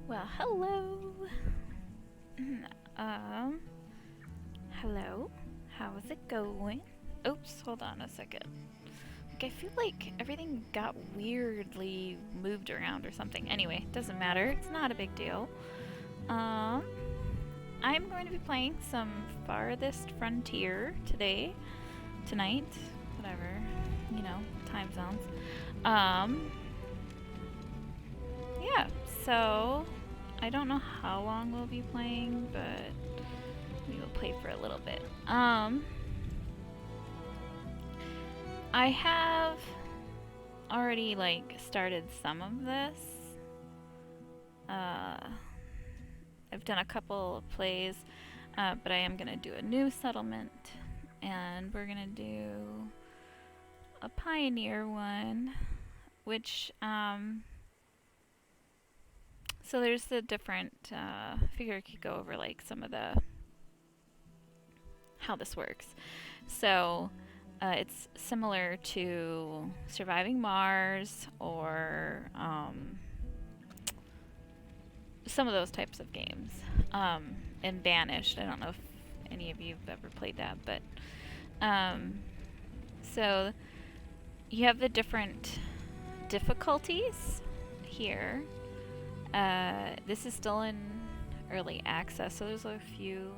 Well, hello. um, hello. How's it going? Oops, hold on a second. Like, I feel like everything got weirdly moved around or something. Anyway, doesn't matter. It's not a big deal. Um, I'm going to be playing some Farthest Frontier tonight, whatever, time zones. Um, yeah, so I don't know how long we'll be playing, but we will play for a little bit. I have already started some of this. I've done a couple of plays, but I am gonna do a new settlement, and we're gonna do a pioneer one, which so there's the different. I figure I could go over some of the how this works. So it's similar to Surviving Mars or some of those types of games. And Banished. I don't know if any of you have ever played that, but so you have the different difficulties here. This is still in early access, so there's a few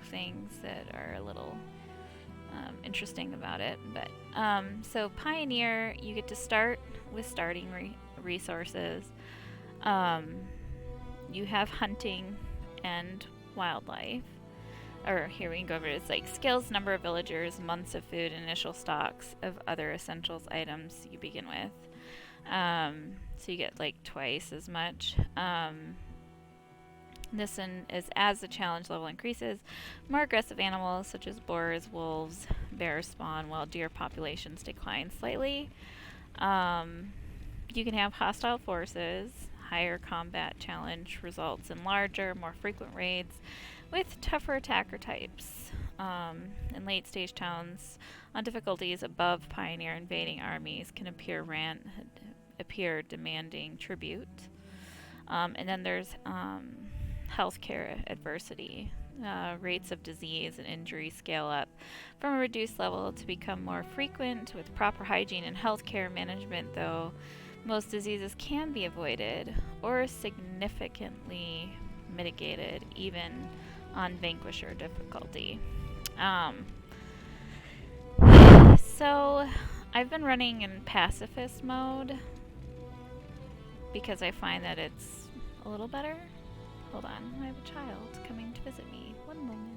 things that are a little interesting about it. But so Pioneer, you get to start with starting resources. You have hunting and wildlife. Or here we can go over it. It's like skills, number of villagers, months of food, initial stocks of other essentials items you begin with. So you get twice as much. This one is as the challenge level increases, more aggressive animals such as boars, wolves, bears spawn while deer populations decline slightly. You can have hostile forces. Higher combat challenge results in larger, more frequent raids with tougher attacker types. In late stage towns, on difficulties above Pioneer, invading armies can appear demanding tribute. And then there's healthcare adversity. Rates of disease and injury scale up from a reduced level to become more frequent with proper hygiene and healthcare management, though most diseases can be avoided or significantly mitigated even on Vanquisher difficulty. So I've been running in pacifist mode because I find that it's a little better. Hold on, I have a child coming to visit me. One moment.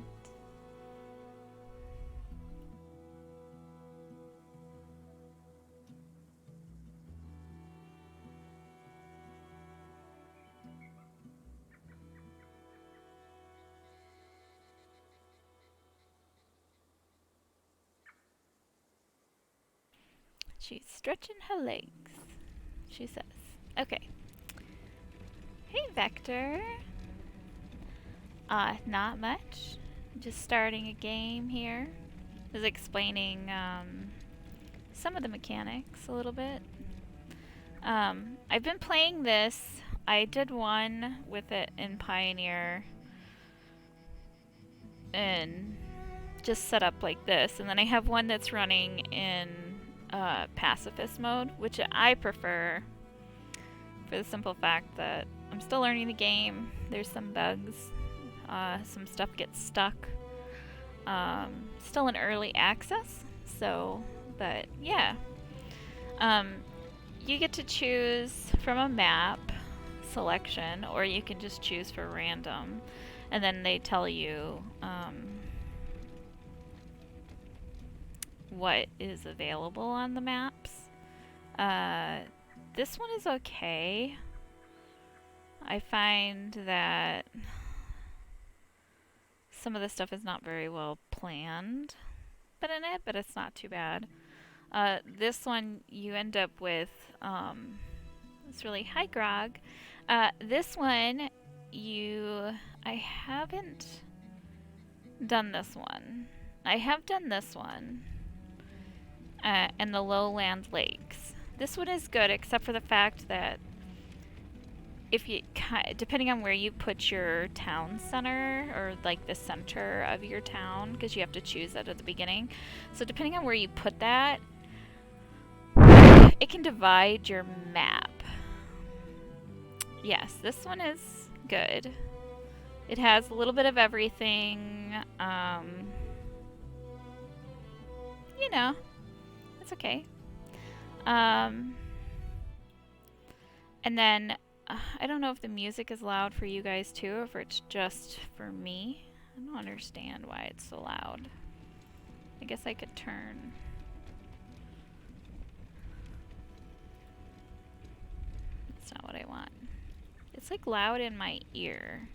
She's stretching her legs, she says. Okay. Hey, Vector. Not much. Just starting a game here. Is explaining some of the mechanics a little bit. I've been playing this. I did one with it in Pioneer and just set up like this, and then I have one that's running in pacifist mode, which I prefer for the simple fact that I'm still learning the game. There's some bugs. Some stuff gets stuck. Still in early access, but yeah. You get to choose from a map selection, or you can just choose for random, and then they tell you what is available on the maps. This one is okay. I find that some of the stuff is not very well planned, but it's not too bad. This one you end up with it's really high grog. This one I haven't done this one. I have done this one. And the lowland lakes. This one is good except for the fact that if you, depending on where you put your town center, or like the center of your town, because you have to choose that at the beginning. So depending on where you put that, it can divide your map. Yes, this one is good. It has a little bit of everything. You know, it's okay. And then I don't know if the music is loud for you guys too, or if it's just for me. I don't understand why it's so loud. I guess I could turn. That's not what I want. It's like loud in my ear.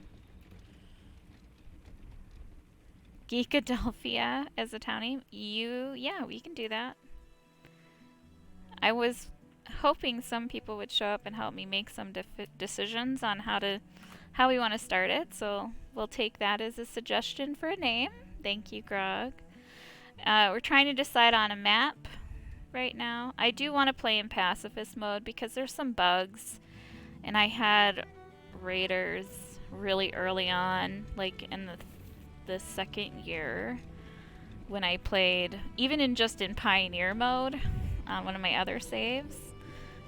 Geekadelphia as a town name? Yeah, we can do that. I was hoping some people would show up and help me make some decisions on how we want to start it, so we'll take that as a suggestion for a name. Thank you, Grog. We're trying to decide on a map right now. I do want to play in pacifist mode because there's some bugs, and I had raiders really early on, like in the second year when I played, even in Pioneer mode on one of my other saves.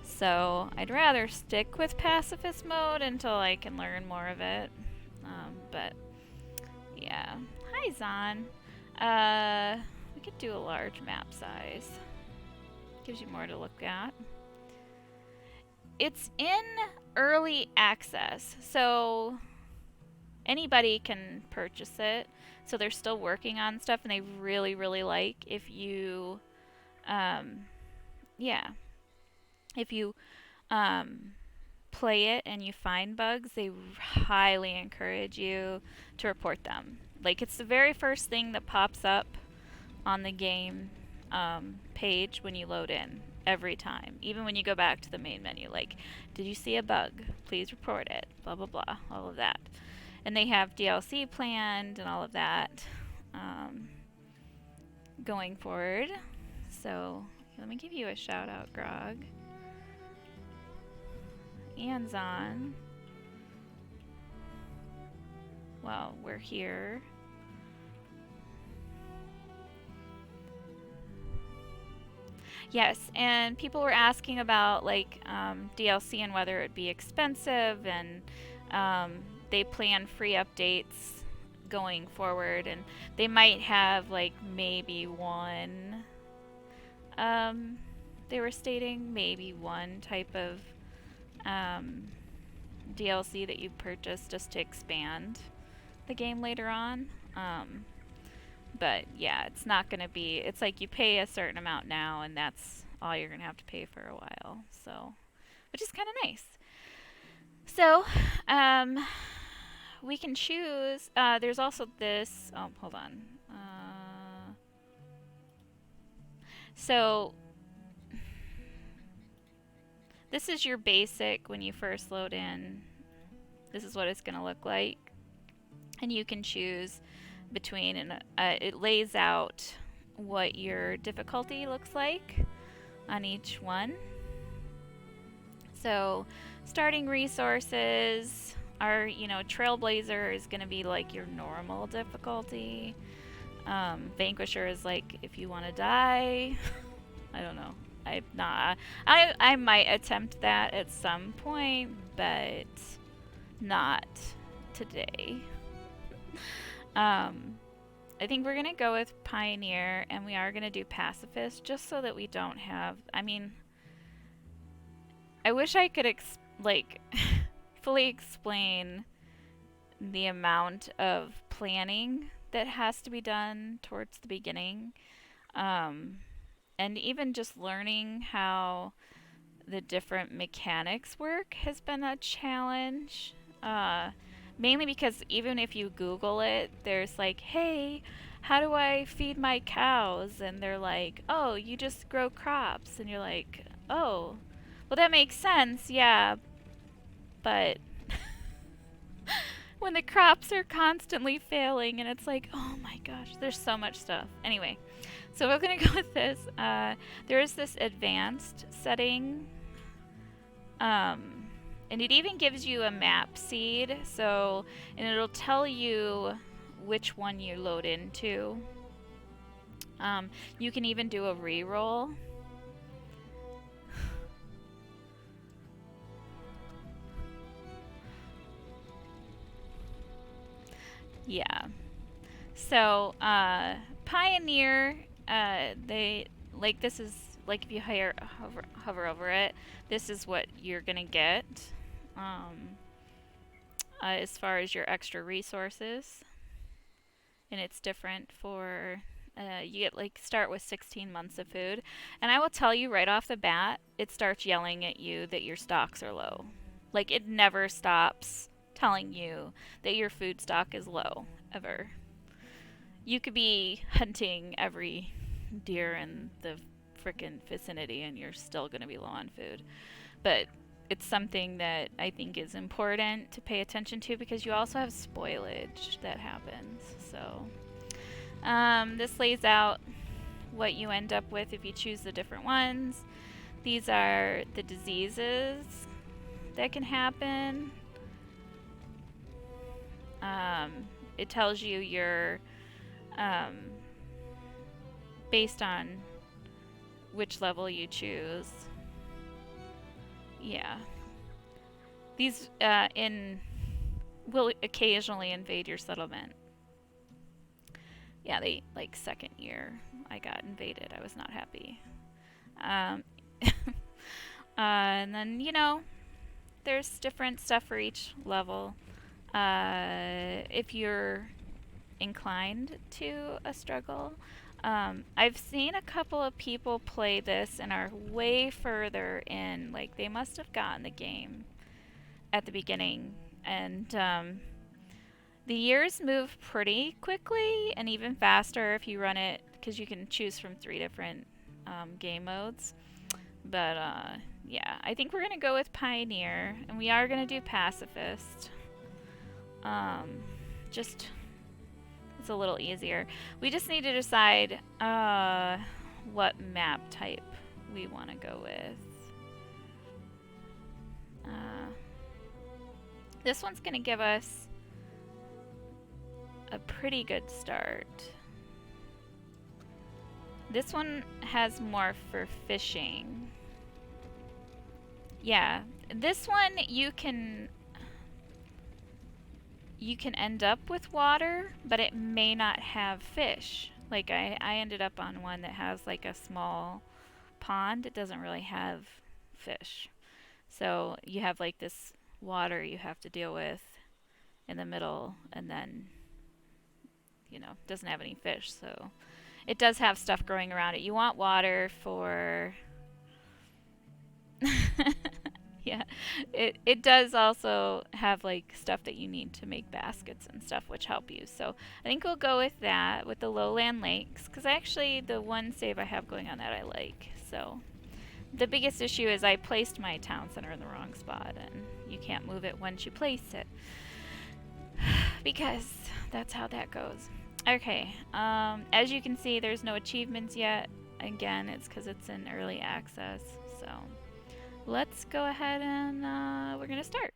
So I'd rather stick with pacifist mode until I can learn more of it. But yeah. Hi, Zon. We could do a large map size. Gives you more to look at. It's in early access, so anybody can purchase it. So they're still working on stuff, and they really, really like if you, if you play it and you find bugs, they highly encourage you to report them. Like, it's the very first thing that pops up on the game page when you load in, every time. Even when you go back to the main menu, like, did you see a bug? Please report it. Blah, blah, blah. All of that. And they have DLC planned and all of that going forward. So let me give you a shout out, Grog. And Zon. Well, we're here. Yes, and people were asking about like DLC and whether it'd be expensive, and they plan free updates going forward, and they might have like maybe one. They were stating maybe one type of DLC that you purchase just to expand the game later on. But yeah, it's not going to be, it's like you pay a certain amount now and that's all you're going to have to pay for a while. So, which is kind of nice. So, we can choose, there's also this, oh, hold on. So, this is your basic when you first load in. This is what it's going to look like. And you can choose between, and it lays out what your difficulty looks like on each one. So starting resources are, Trailblazer is going to be like your normal difficulty. Vanquisher is like if you want to die. I don't know. I might attempt that at some point, but not today. I think we're gonna go with Pioneer, and we are gonna do Pacifist just so that we don't have, I wish I could fully explain the amount of planning that has to be done towards the beginning, and even just learning how the different mechanics work has been a challenge. Mainly because even if you Google it, there's like, hey, how do I feed my cows? And they're like, oh, you just grow crops. And you're like, oh, well, that makes sense, yeah. But when the crops are constantly failing and it's like, oh my gosh, there's so much stuff. Anyway, so we're going to go with this. There is this advanced setting. And it even gives you a map seed, so, and it'll tell you which one you load into. You can even do a re-roll. Yeah. So, Pioneer, they, like, this is, like, if you hover over it, this is what you're gonna get, as far as your extra resources. And it's different for, you get, like, start with 16 months of food. And I will tell you right off the bat, it starts yelling at you that your stocks are low. Like, it never stops telling you that your food stock is low, ever. You could be hunting every deer in the frickin' vicinity and you're still going to be low on food. But it's something that I think is important to pay attention to because you also have spoilage that happens. So this lays out what you end up with if you choose the different ones. These are the diseases that can happen. It tells you your based on which level you choose. Yeah. These will occasionally invade your settlement. Yeah, they, like, second year I got invaded. I was not happy. And then, you know, there's different stuff for each level. If you're inclined to a struggle. I've seen a couple of people play this and are way further in. Like, they must have gotten the game at the beginning. And the years move pretty quickly and even faster if you run it, because you can choose from 3 different game modes. But yeah, I think we're going to go with Pioneer, and we are going to do Pacifist. Just, it's a little easier. We just need to decide what map type we want to go with. This one's going to give us a pretty good start. This one has more for fishing. Yeah, this one you can end up with water, but it may not have fish. Like I ended up on one that has like a small pond. It doesn't really have fish. So you have like this water you have to deal with in the middle, and then, you know, doesn't have any fish. So it does have stuff growing around it. You want water for yeah, it does also have like stuff that you need to make baskets and stuff, which help you. So I think we'll go with that, with the lowland lakes, because actually the one save I have going on that I like. So the biggest issue is I placed my town center in the wrong spot, and you can't move it once you place it, because that's how that goes. Okay, as you can see, there's no achievements yet. Again, it's because it's in early access. So let's go ahead and we're gonna start.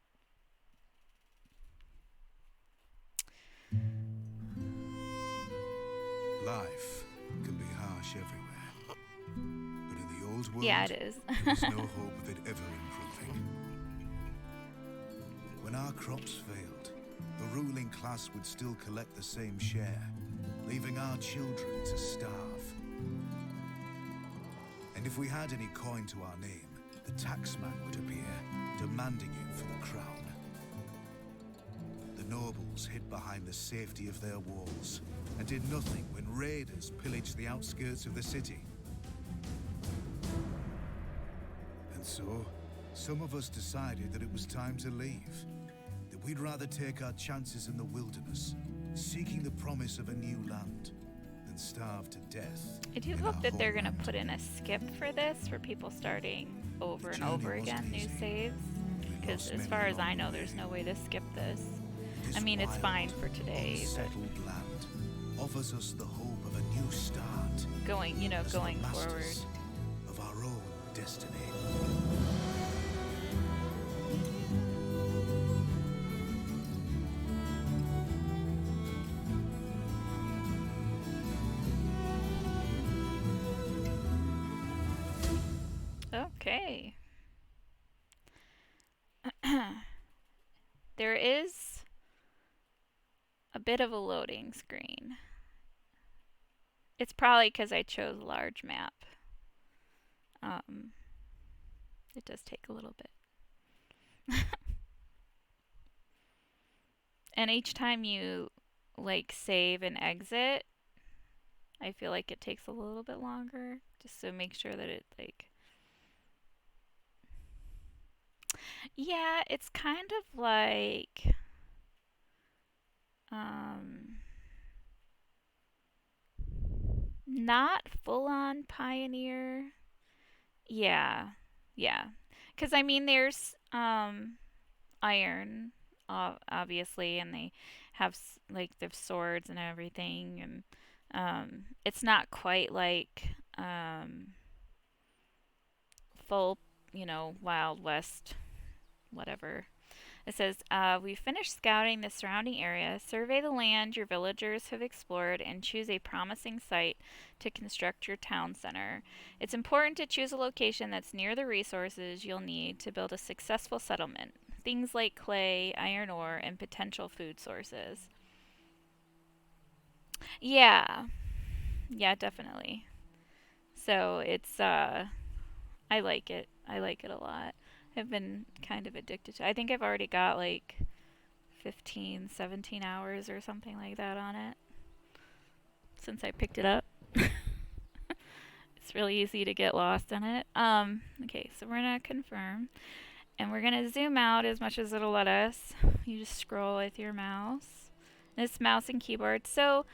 Life can be harsh everywhere, but in the old world, Yeah, it is. there was no hope of it ever improving. When our crops failed, the ruling class would still collect the same share, leaving our children to starve. And if we had any coin to our name, the taxman would appear, demanding it for the crown. The nobles hid behind the safety of their walls and did nothing when raiders pillaged the outskirts of the city. And so, some of us decided that it was time to leave, that we'd rather take our chances in the wilderness, seeking the promise of a new land, than starve to death. I do hope that they're gonna put in a skip for this, for people starting over and over again, new saves. Because as far as I know, there's no way to skip this. I mean, it's fine for today, but unsettled land offers us the hope of a new start, going, you know, as the going masters forward. of our own destiny. Okay. There is a bit of a loading screen. It's probably because I chose large map. Um, it does take a little bit. And each time you like save and exit, I feel like it takes a little bit longer just to make sure that it like yeah, it's kind of like um not full on Pioneer. Yeah. Yeah. Cuz I mean there's iron obviously, and they have like the swords and everything, and it's not quite like full, Wild West, whatever. It says, we finished scouting the surrounding area. Survey the land your villagers have explored and choose a promising site to construct your town center. It's important to choose a location that's near the resources you'll need to build a successful settlement. Things like clay, iron ore, and potential food sources. Yeah, yeah, definitely. So it's I like it. I like it a lot. I've been kind of addicted to it. I think I've already got like 15, 17 hours or something like that on it since I picked it up. It's really easy to get lost in it. Okay, so we're gonna confirm. And we're gonna zoom out as much as it'll let us. You just scroll with your mouse. It's mouse and keyboard. So,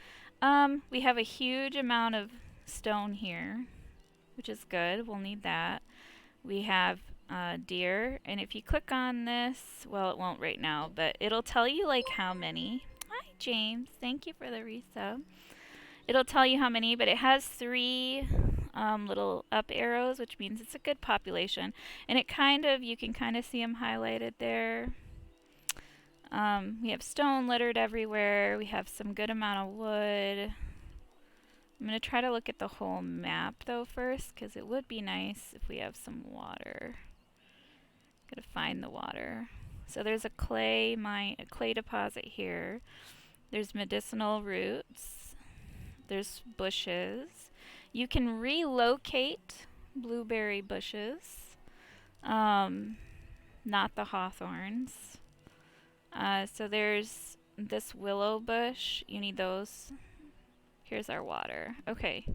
we have a huge amount of stone here, which is good. We'll need that. We have deer, and if you click on this, well, it won't right now, but it'll tell you like how many. Hi, James. Thank you for the resub. It'll tell you how many, but it has three little up arrows, which means it's a good population. And you can kind of see them highlighted there. We have stone littered everywhere. We have some good amount of wood. I'm going to try to look at the whole map though first, because it would be nice if we have some water. Gotta find the water. So there's a clay deposit here. There's medicinal roots. There's bushes. You can relocate blueberry bushes. Not the hawthorns. So there's this willow bush. You need those. Here's our water. Okay.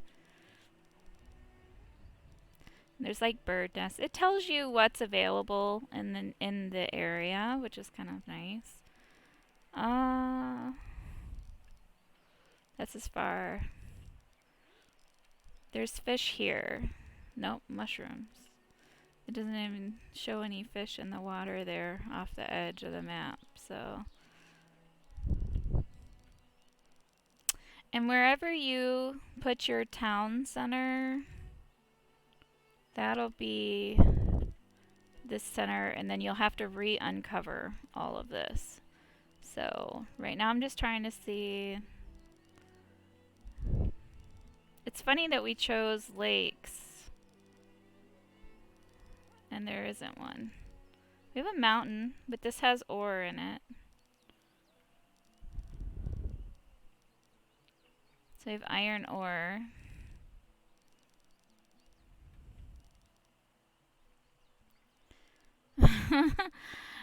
There's like bird nests. It tells you what's available in the area, which is kind of nice. That's as far. There's fish here. Nope, mushrooms. It doesn't even show any fish in the water there off the edge of the map, so. And wherever you put your town center, that'll be this center, and then you'll have to re-uncover all of this. So right now I'm just trying to see. It's funny that we chose lakes and there isn't one. We have a mountain, but this has ore in it. So we have iron ore.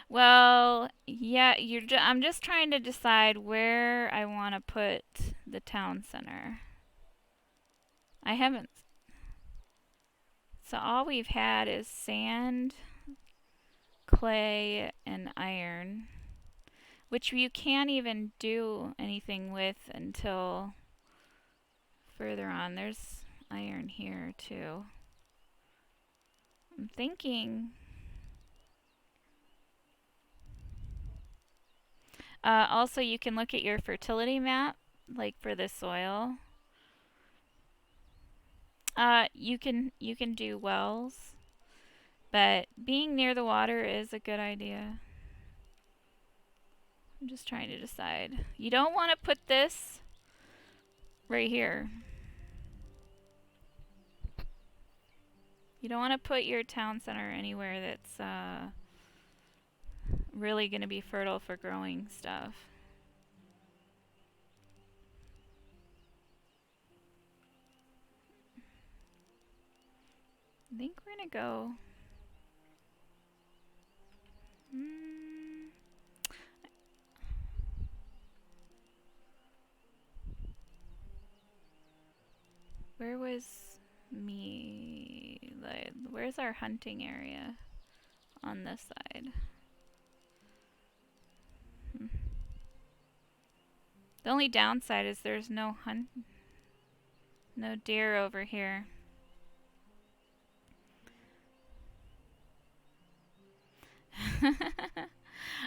Well, yeah, I'm just trying to decide where I want to put the town center. I haven't. So all we've had is sand, clay, and iron, which you can't even do anything with until further on. There's iron here too. I'm thinking. Also, you can look at your fertility map, like for the soil. You can do wells, but being near the water is a good idea. I'm just trying to decide. You don't want to put this right here. You don't want to put your town center anywhere that's really going to be fertile for growing stuff. I think we're going to go... Where was me? Like, where's our hunting area on this side? The only downside is there's no deer over here.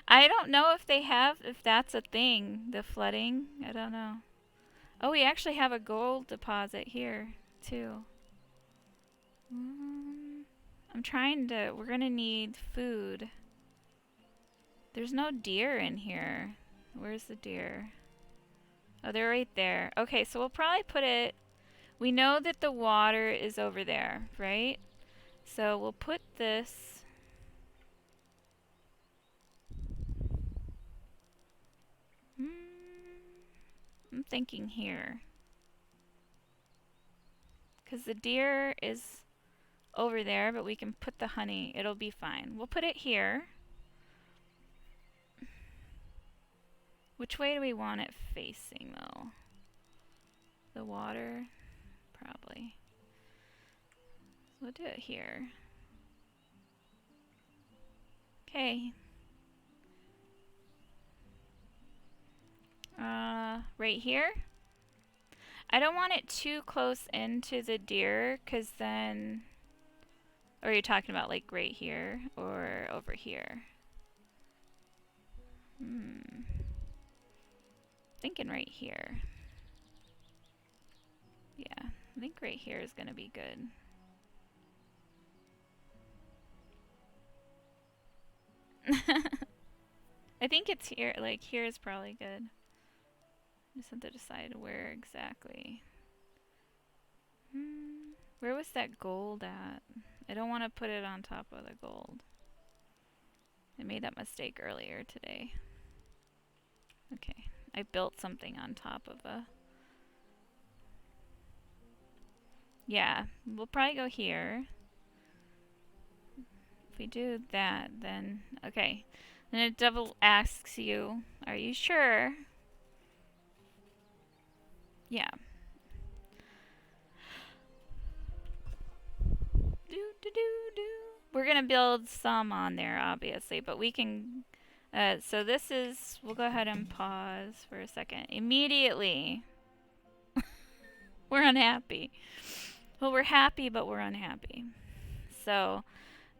I don't know if that's a thing, the flooding. I don't know. Oh, we actually have a gold deposit here, too. We're gonna need food. There's no deer in here. Where's the deer? Oh, they're right there. Okay, so we'll probably put it... We know that the water is over there, right? So we'll put this... I'm thinking here. Because the deer is over there, but we can put the honey. It'll be fine. We'll put it here. Which way do we want it facing, though? The water? Probably. So we'll do it here. Okay. Right here? I don't want it too close into the deer, because then... Or are you talking about like right here or over here? Thinking right here. Yeah, I think right here is gonna be good. I think it's here, like here is probably good. Just have to decide where exactly. Where was that gold at? I don't want to put it on top of the gold. I made that mistake earlier today. Okay, I built something on top of a... Yeah, we'll probably go here. If we do that, then... Okay. Then it double asks you, are you sure? Yeah. We're gonna build some on there, obviously, but we can... so this is... We'll go ahead and pause for a second. Immediately, we're unhappy. Well, we're happy, but we're unhappy. So,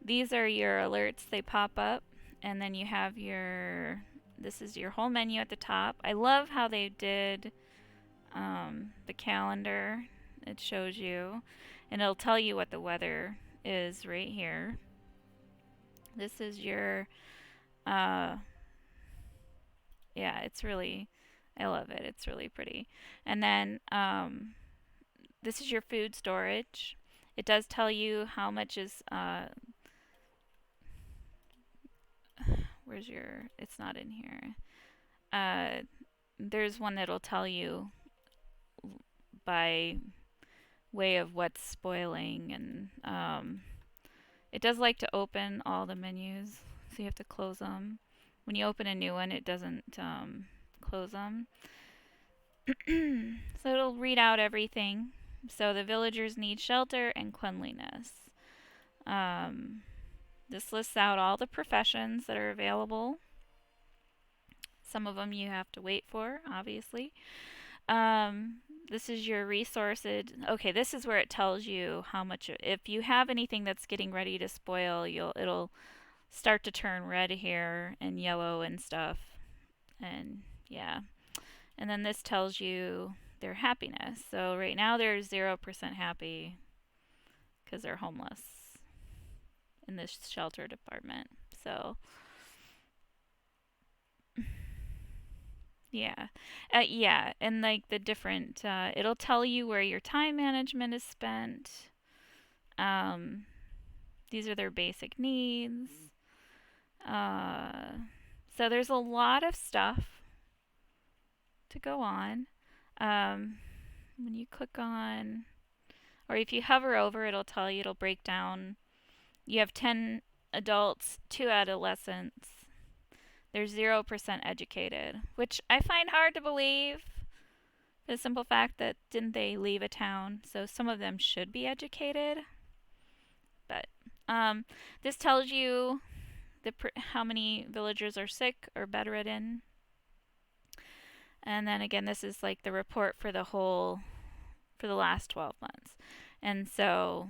these are your alerts. They pop up, and then you have your... This is your whole menu at the top. I love how they did the calendar. It shows you, and it'll tell you what the weather is right here. This is your... yeah, it's really... I love it. It's really pretty. And then this is your food storage. It does tell you how much is... where's your... It's not in here. There's one that'll tell you by way of what's spoiling, and it does like to open all the menus, so you have to close them. When you open a new one, it doesn't close them. So it'll read out everything. So the villagers need shelter and cleanliness. This lists out all the professions that are available. Some of them you have to wait for, obviously. This is your resources. Okay, this is where it tells you how much. If you have anything that's getting ready to spoil, it'll start to turn red here and yellow and stuff. And yeah. And then this tells you their happiness. So right now they're 0% happy because they're homeless in this shelter department. So yeah. Yeah, and like the different, it'll tell you where your time management is spent. These are their basic needs. So there's a lot of stuff to go on. When you click on, or if you hover over, it'll tell you, it'll break down. You have 10 adults, 2 adolescents. They're 0% educated, which I find hard to believe for the simple fact that didn't they leave a town? So some of them should be educated. But this tells you how many villagers are sick or bedridden. And then again, this is like the report for the last 12 months. And so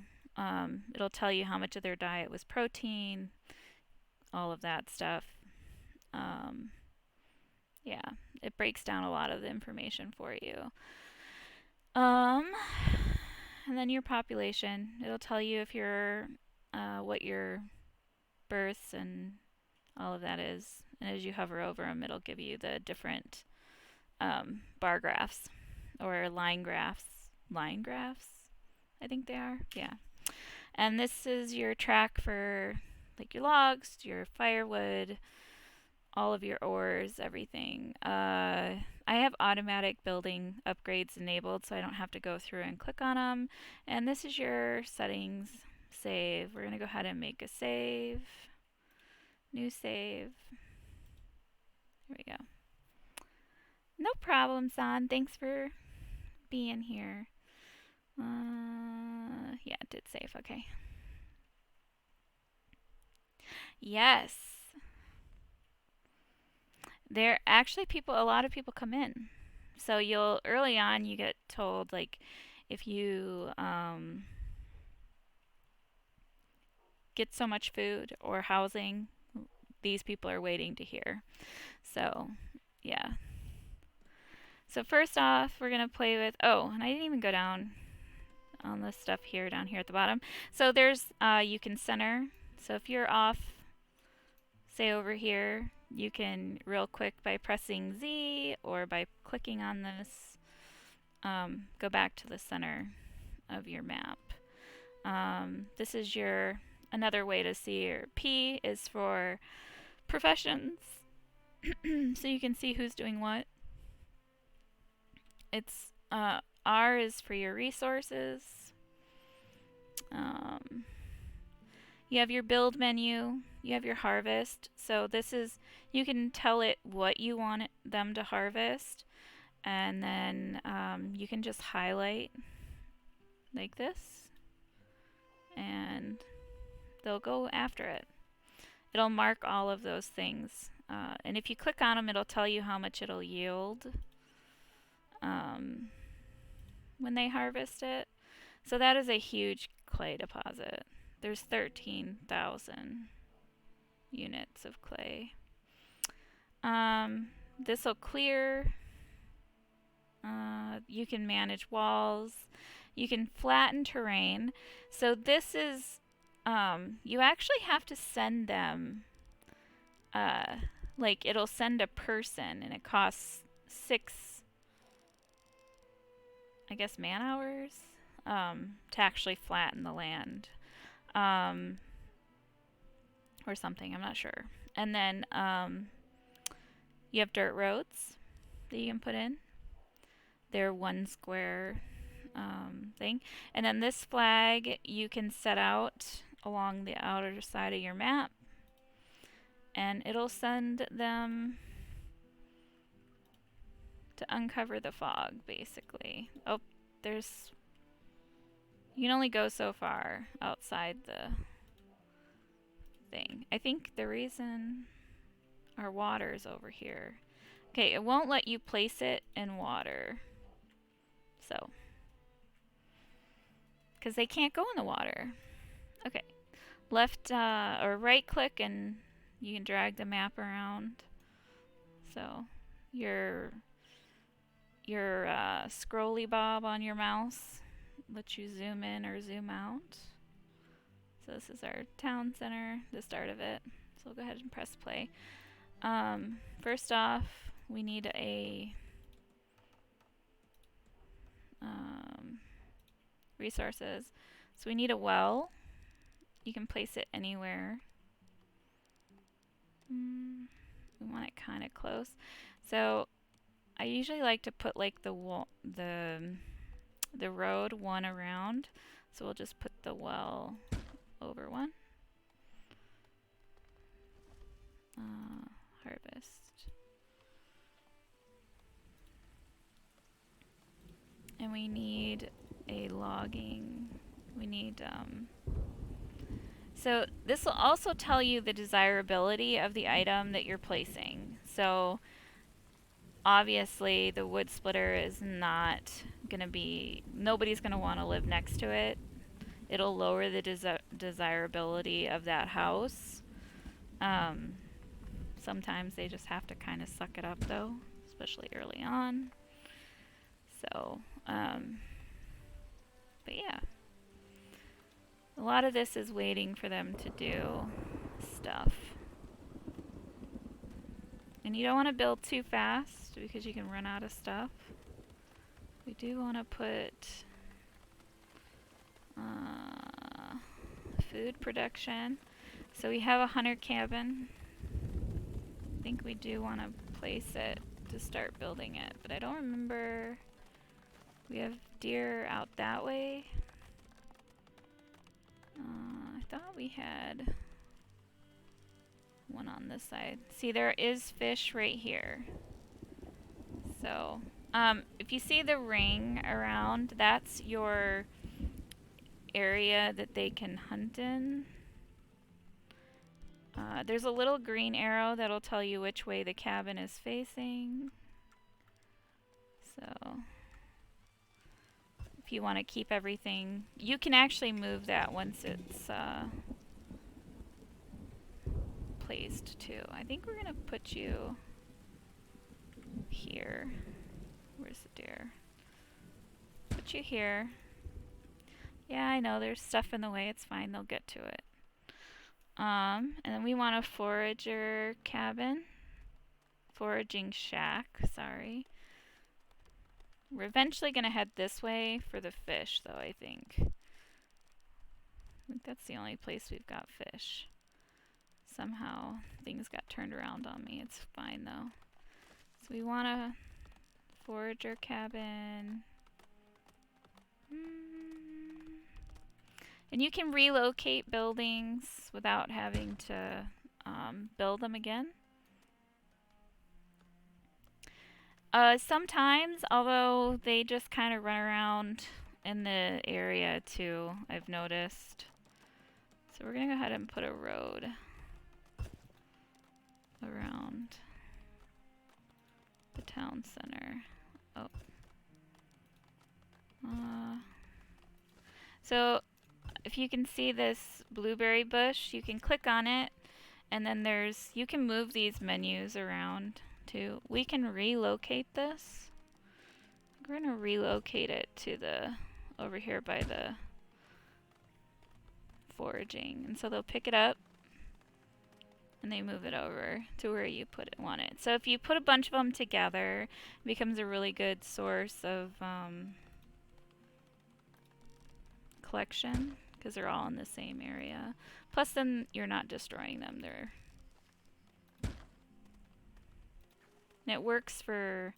it'll tell you how much of their diet was protein, all of that stuff. Yeah, it breaks down a lot of the information for you. And then your population. It'll tell you if you're what your births and all of that is. And as you hover over them, it'll give you the different bar graphs or line graphs. Line graphs, I think they are. Yeah. And this is your track for like your logs, your firewood, all of your ores, everything. I have automatic building upgrades enabled, so I don't have to go through and click on them. And this is your settings. Save. We're going to go ahead and make a save. New save. Here we go. No problem, San. Thanks for being here. Yeah, it did save. Okay. Yes. There actually a lot of people come in. So early on you get told like if you get so much food or housing, these people are waiting to hear. So, yeah. So first off, we're going to play with, and I didn't even go down on this stuff here, down here at the bottom. So there's, you can center. So if you're off, say over here, you can real quick by pressing Z or by clicking on this, go back to the center of your map. This is another way to see your P is for professions. So you can see who's doing what. It's R is for your resources. You have your build menu. You have your harvest. So this is, you can tell it what you want them to harvest. And then you can just highlight like this. And they'll go after it. It'll mark all of those things. And if you click on them, it'll tell you how much it'll yield when they harvest it. So that is a huge clay deposit. There's 13,000 units of clay. This will clear. You can manage walls. You can flatten terrain. So this is, you actually have to send them, like it'll send a person and it costs 6, I guess, man hours to actually flatten the land. Or something, I'm not sure. And then you have dirt roads that you can put in. They're 1 square thing. And then this flag you can set out along the outer side of your map. And it'll send them to uncover the fog, basically. Oh, you can only go so far outside the thing. I think the reason our water is over here. Okay, it won't let you place it in water. So, because they can't go in the water. Okay, left or right click and you can drag the map around. So, your scrolly bob on your mouse lets you zoom in or zoom out. So this is our town center, the start of it. So we'll go ahead and press play. First off, we need a resources. So we need a well. You can place it anywhere. We want it kind of close. So I usually like to put like the road one around. So we'll just put the well over one. Harvest. And we need a logging. We need so this will also tell you the desirability of the item that you're placing. So obviously the wood splitter is not going to be, nobody's going to want to live next to it. It'll lower the desirability of that house. Sometimes they just have to kind of suck it up though, especially early on. So, but yeah. A lot of this is waiting for them to do stuff. And you don't want to build too fast because you can run out of stuff. We do want to put food production. So we have a hunter cabin. I think we do want to place it to start building it, but I don't remember. We have deer out that way. I thought we had one on this side. See, there is fish right here. So, if you see the ring around, that's your area that they can hunt in. There's a little green arrow that'll tell you which way the cabin is facing. So, if you want to keep everything, you can actually move that once it's placed too. I think we're gonna put you here. Where's the deer? Put you here. Yeah, I know there's stuff in the way. It's fine. They'll get to it. And then we want a forager cabin. Foraging shack, sorry. We're eventually going to head this way for the fish, though, I think. I think that's the only place we've got fish. Somehow things got turned around on me. It's fine, though. So we want a forager cabin. And you can relocate buildings without having to build them again. Sometimes, although they just kind of run around in the area too, I've noticed. So we're going to go ahead and put a road around the town center. Oh. So if you can see this blueberry bush, you can click on it, and then you can move these menus around too. We can relocate this. We're gonna relocate it to over here by the foraging, and so they'll pick it up and they move it over to where you want it. So if you put a bunch of them together, it becomes a really good source of collection, because they're all in the same area. Plus, then you're not destroying them. And it works for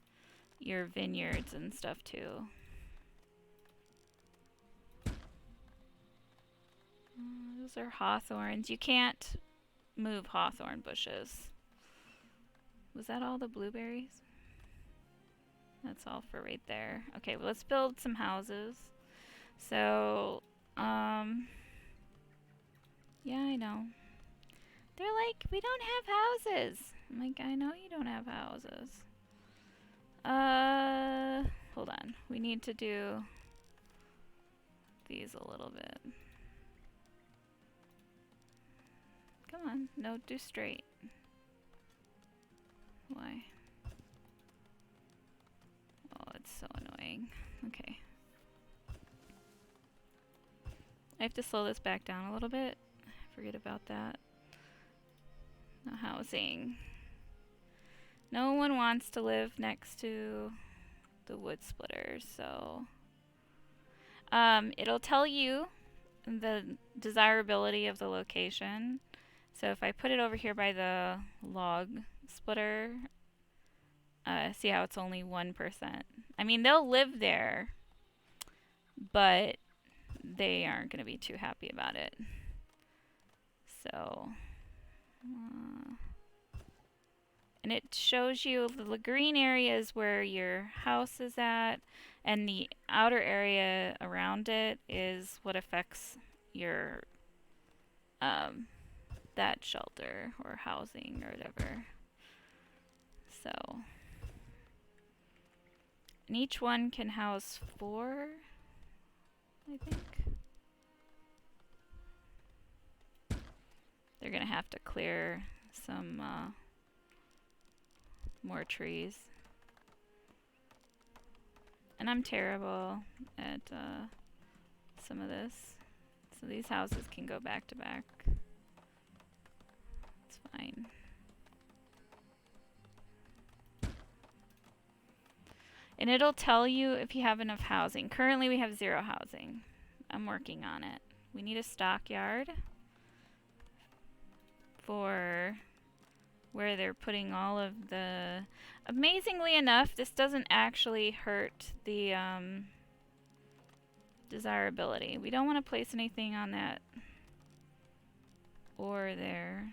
your vineyards and stuff too. Those are hawthorns. You can't move hawthorn bushes. Was that all the blueberries? That's all for right there. Okay, well, let's build some houses. So, yeah, I know. They're like, we don't have houses. I'm like, I know you don't have houses. Hold on. We need to do these a little bit. Come on, no, do straight. Why? Oh, it's so annoying. Okay. I have to slow this back down a little bit. Forget about that. No housing. No one wants to live next to the wood splitters, so it'll tell you the desirability of the location. So if I put it over here by the log splitter, see how it's only 1%. I mean, they'll live there, but they aren't going to be too happy about it. So, and it shows you the green area is where your house is at, and the outer area around it is what affects your that shelter or housing or whatever. So, and each one can house 4, I think. They're gonna have to clear some more trees. And I'm terrible at some of this. So these houses can go back to back. It's fine. And it'll tell you if you have enough housing. Currently we have 0 housing. I'm working on it. We need a stockyard for where they're putting all of the... Amazingly enough, this doesn't actually hurt the desirability. We don't want to place anything on that or there.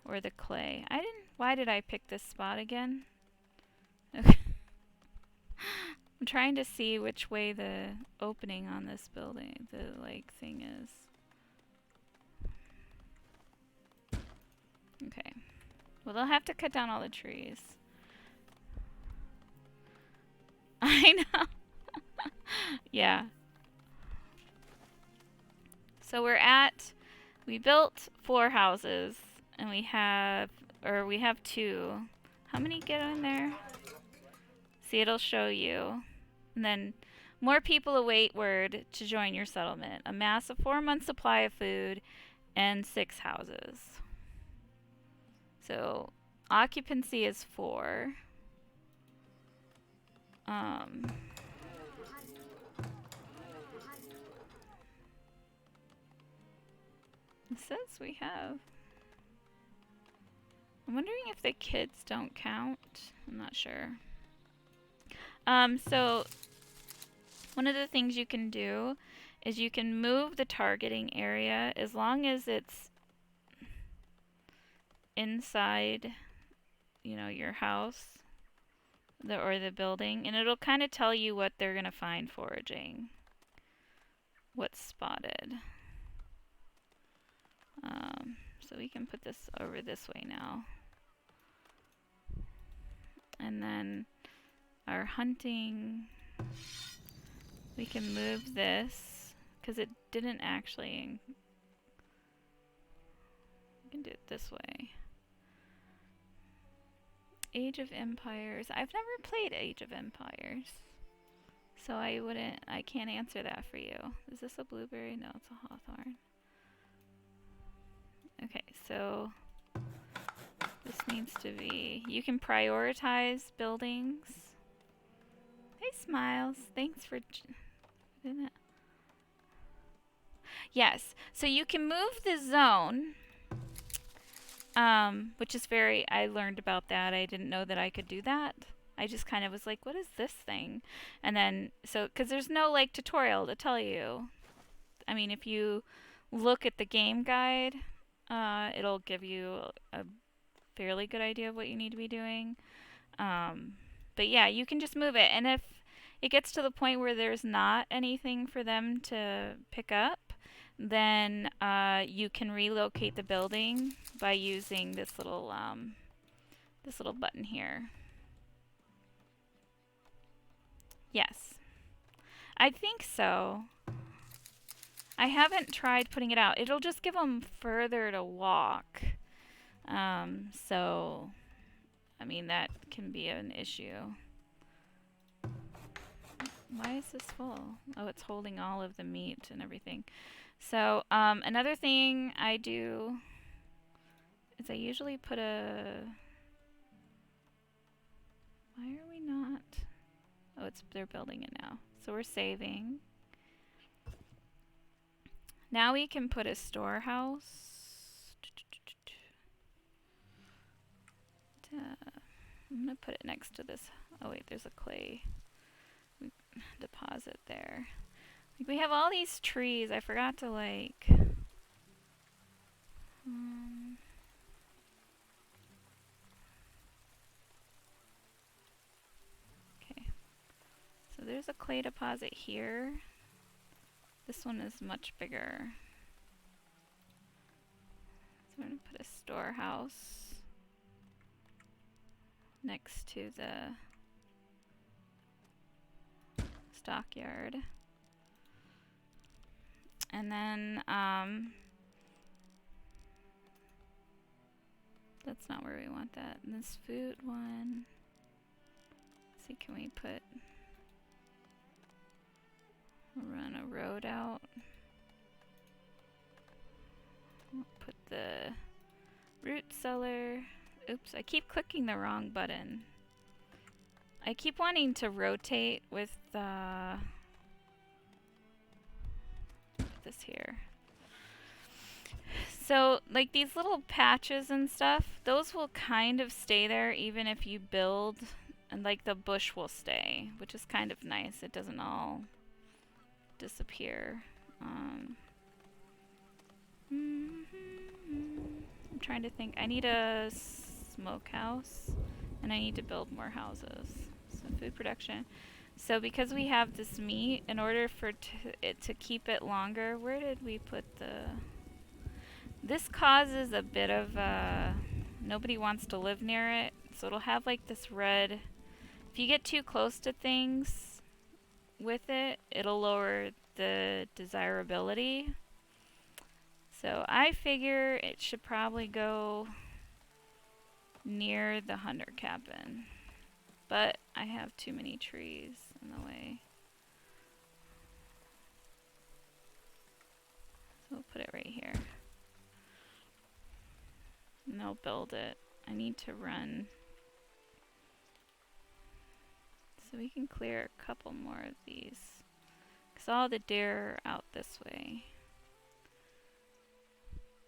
Or the clay. Why did I pick this spot again? Okay. I'm trying to see which way the opening on this building, the like thing is. Okay. Well, they'll have to cut down all the trees. I know. Yeah. So we built 4 houses, and we have 2. How many get in there? See, it'll show you. And then more people await word to join your settlement. Amass a 4-month supply of food and 6 houses. So occupancy is 4. It says we have. I'm wondering if the kids don't count. I'm not sure. So one of the things you can do is you can move the targeting area as long as it's inside, your house or the building, and it'll kind of tell you what they're going to find foraging. What's spotted. So we can put this over this way now. And then our hunting, we can move this because it didn't actually. We can do it this way. Age of Empires. I've never played Age of Empires, so I can't answer that for you. Is this a blueberry? No, it's a hawthorn. Okay, so this needs to be, you can prioritize buildings. Hey, Smiles, thanks for doing that. Yes, so you can move the zone, which is I learned about that. I didn't know that I could do that. I just kind of was like, what is this thing? And then, because there's no tutorial to tell you. I mean, if you look at the game guide, it'll give you a fairly good idea of what you need to be doing. But yeah, you can just move it. And if it gets to the point where there's not anything for them to pick up, then you can relocate the building by using this little button here. Yes. I think so. I haven't tried putting it out. It'll just give them further to walk. So, I mean, that can be an issue. Why is this full? Oh, it's holding all of the meat and everything. So, another thing I do is I usually put a... Why are we not... Oh, they're building it now. So we're saving. Now we can put a storehouse. I'm gonna put it next to this. Oh wait, there's a clay deposit there. Like, we have all these trees. I forgot to like. Okay. So there's a clay deposit here. This one is much bigger. So I'm gonna put a storehouse next to the stockyard. And then, that's not where we want that. And this food one, let's see, can we run a road out? We'll put the root cellar. Oops, I keep clicking the wrong button. I keep wanting to rotate with this here. So, like, these little patches and stuff, those will kind of stay there even if you build, and like the bush will stay, which is kind of nice. It doesn't all disappear. I'm trying to think. I need a smokehouse, and I need to build more houses. So food production. So because we have this meat, in order for it to keep it longer, where did we put the... This causes a bit of nobody wants to live near it, so it'll have like this red... If you get too close to things with it, it'll lower the desirability. So I figure it should probably go near the hunter cabin. But I have too many trees in the way. So we'll put it right here. And they'll build it. I need to run. So we can clear a couple more of these. Because all the deer are out this way.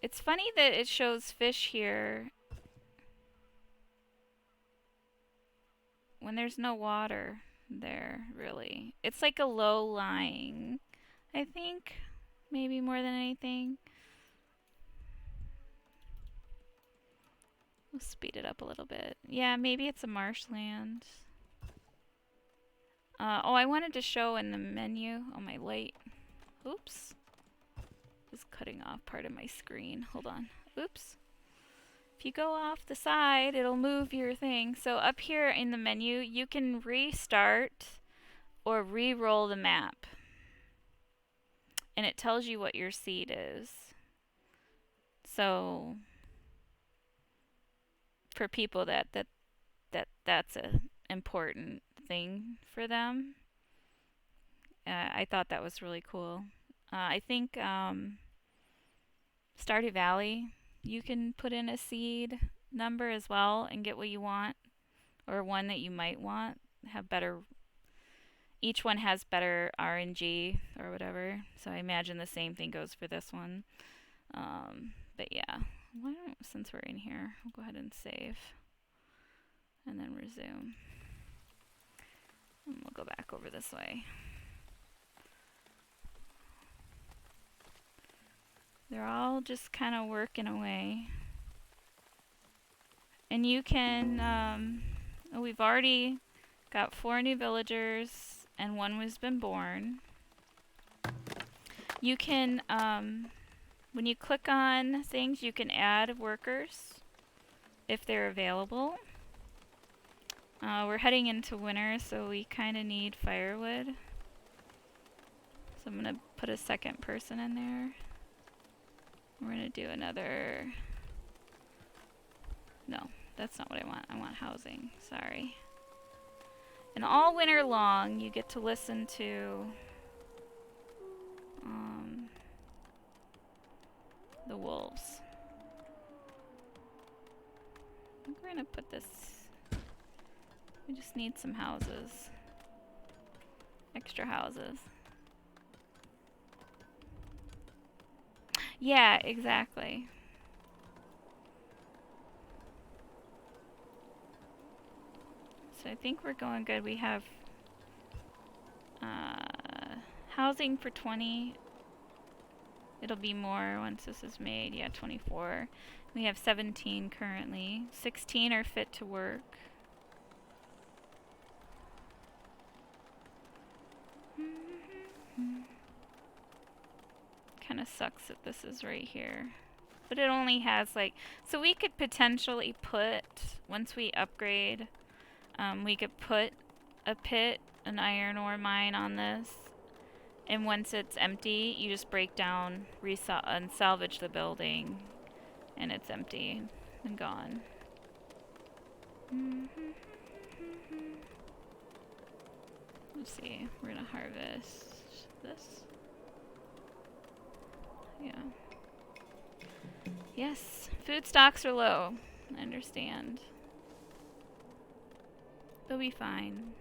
It's funny that it shows fish here when there's no water there, really. It's like a low lying, I think, maybe more than anything. We'll speed it up a little bit. Yeah, maybe it's a marshland. Oh, I wanted to show in the menu. Oh, my light. Oops. Just cutting off part of my screen. Hold on. Oops. If you go off the side, it'll move your thing. So up here in the menu, you can restart or re-roll the map. And it tells you what your seed is. So for people that's a important thing for them. I thought that was really cool. I think Stardew Valley, you can put in a seed number as well and get what you want, or one that you might want. Have better. Each one has better RNG or whatever. So I imagine the same thing goes for this one. But yeah, since we're in here, we'll go ahead and save, and then resume. And we'll go back over this way. They're all just kind of working away. And you can, we've already got 4 new villagers, and 1 has been born. You can, when you click on things, you can add workers if they're available. We're heading into winter, so we kind of need firewood. So I'm going to put a second person in there. We're going to do another... No, that's not what I want. I want housing. Sorry. And all winter long, you get to listen to the wolves. I think we're going to put this... We just need some houses. Extra houses. Yeah, exactly. So I think we're going good. We have housing for 20. It'll be more once this is made. Yeah, 24. We have 17 currently. 16 are fit to work. Kind of sucks that this is right here. But it only has like, so we could potentially put, once we upgrade, we could put a pit, an iron ore mine on this. And once it's empty, you just break down, and salvage the building, and it's empty and gone. Let's see, we're gonna harvest this. Yeah. Yes, food stocks are low. I understand. They'll be fine.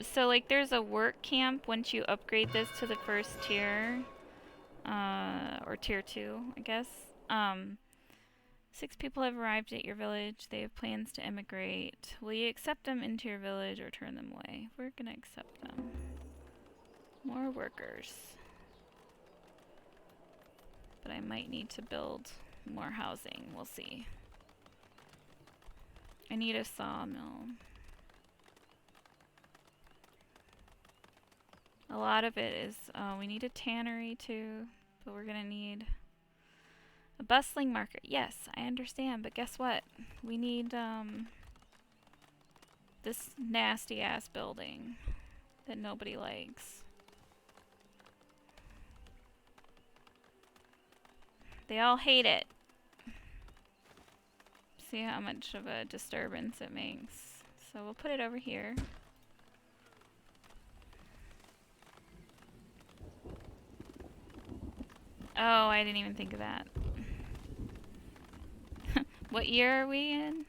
So like there's a work camp once you upgrade this to the first tier, or tier 2, I guess. 6 people have arrived at your village. They have plans to immigrate. Will you accept them into your village or turn them away? We're gonna accept them. More workers. But I might need to build more housing. We'll see. I need a sawmill. A lot of it is, we need a tannery too, but we're gonna need a bustling market. Yes, I understand, but guess what? We need, this nasty ass building that nobody likes. They all hate it. See how much of a disturbance it makes. So we'll put it over here. Oh, I didn't even think of that. What year are we in?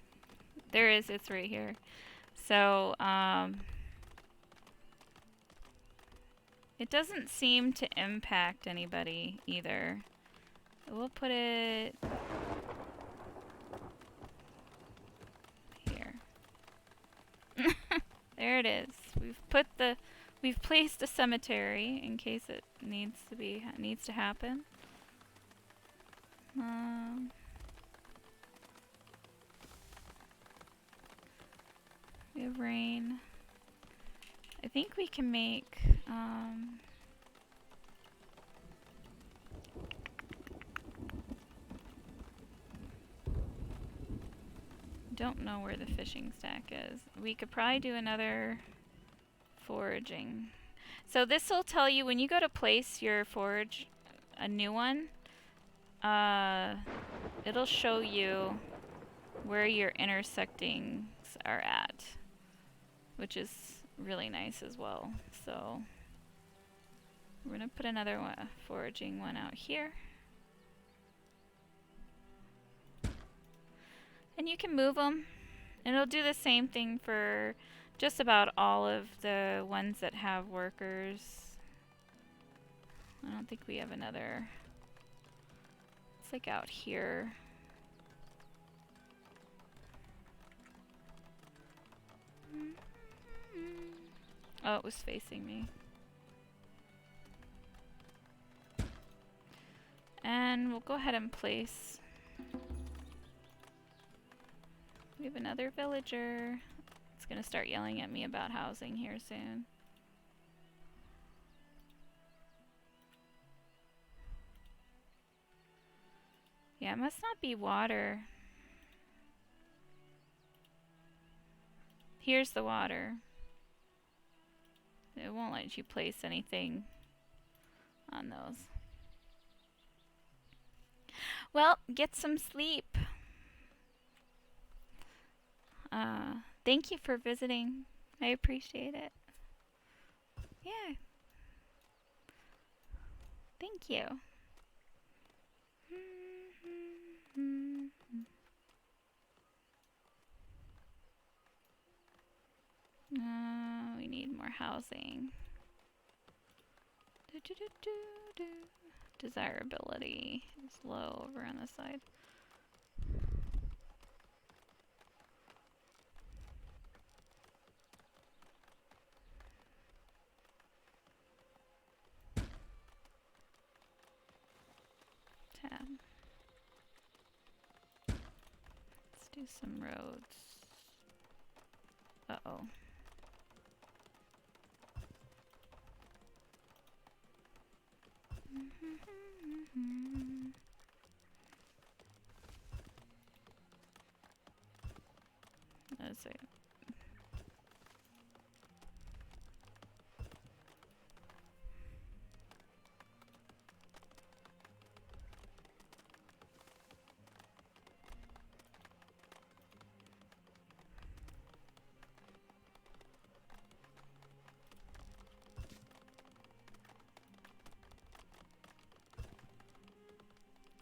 There is, it's right here. So, it doesn't seem to impact anybody either. We'll put it here. There it is. We've placed a cemetery in case it needs to happen. We have rain. I think we can make, don't know where the fishing stack is. We could probably do another foraging. So this will tell you when you go to place your forage, a new one, it'll show you where your intersectings are at, which is really nice as well. So we're gonna put another foraging one out here. And you can move them. And it'll do the same thing for just about all of the ones that have workers. I don't think we have another. It's like out here. Oh, it was facing me. And we'll go ahead and place. We have another villager. It's gonna start yelling at me about housing here soon. Yeah, it must not be water. Here's the water. It won't let you place anything on those. Well, get some sleep. Thank you for visiting. I appreciate it. Yeah. Thank you. housing. Desirability is low over on this side. Tab. Let's do some roads. Uh-oh. That's it.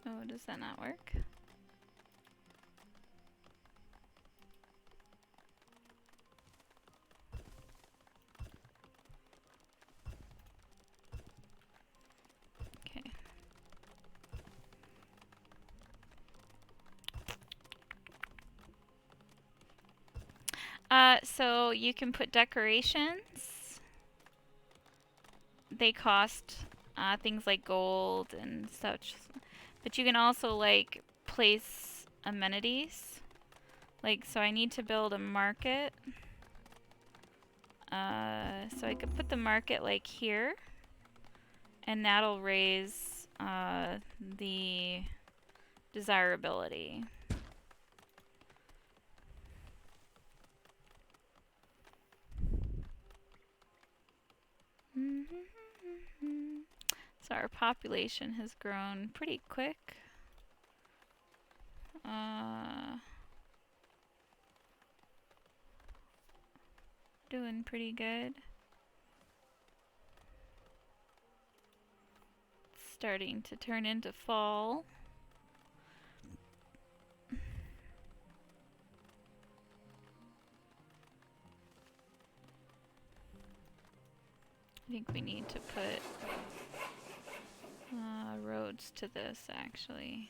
Oh, does that not work? Okay. So you can put decorations. They cost things like gold and such. But you can also like place amenities. Like, so I need to build a market. So I could put the market like here. And that'll raise the desirability. So our population has grown pretty quick. Doing pretty good. It's starting to turn into fall. I think we need to put roads to this, actually.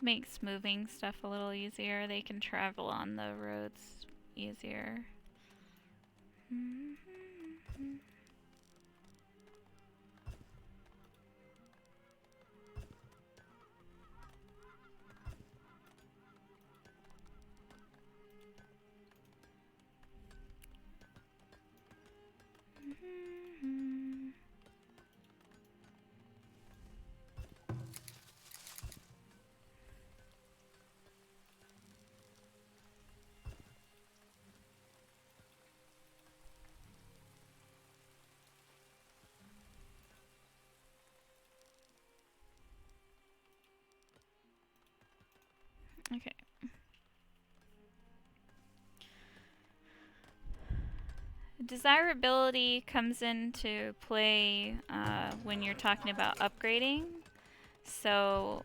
Makes moving stuff a little easier. They can travel on the roads easier. Okay. Desirability comes into play when you're talking about upgrading. So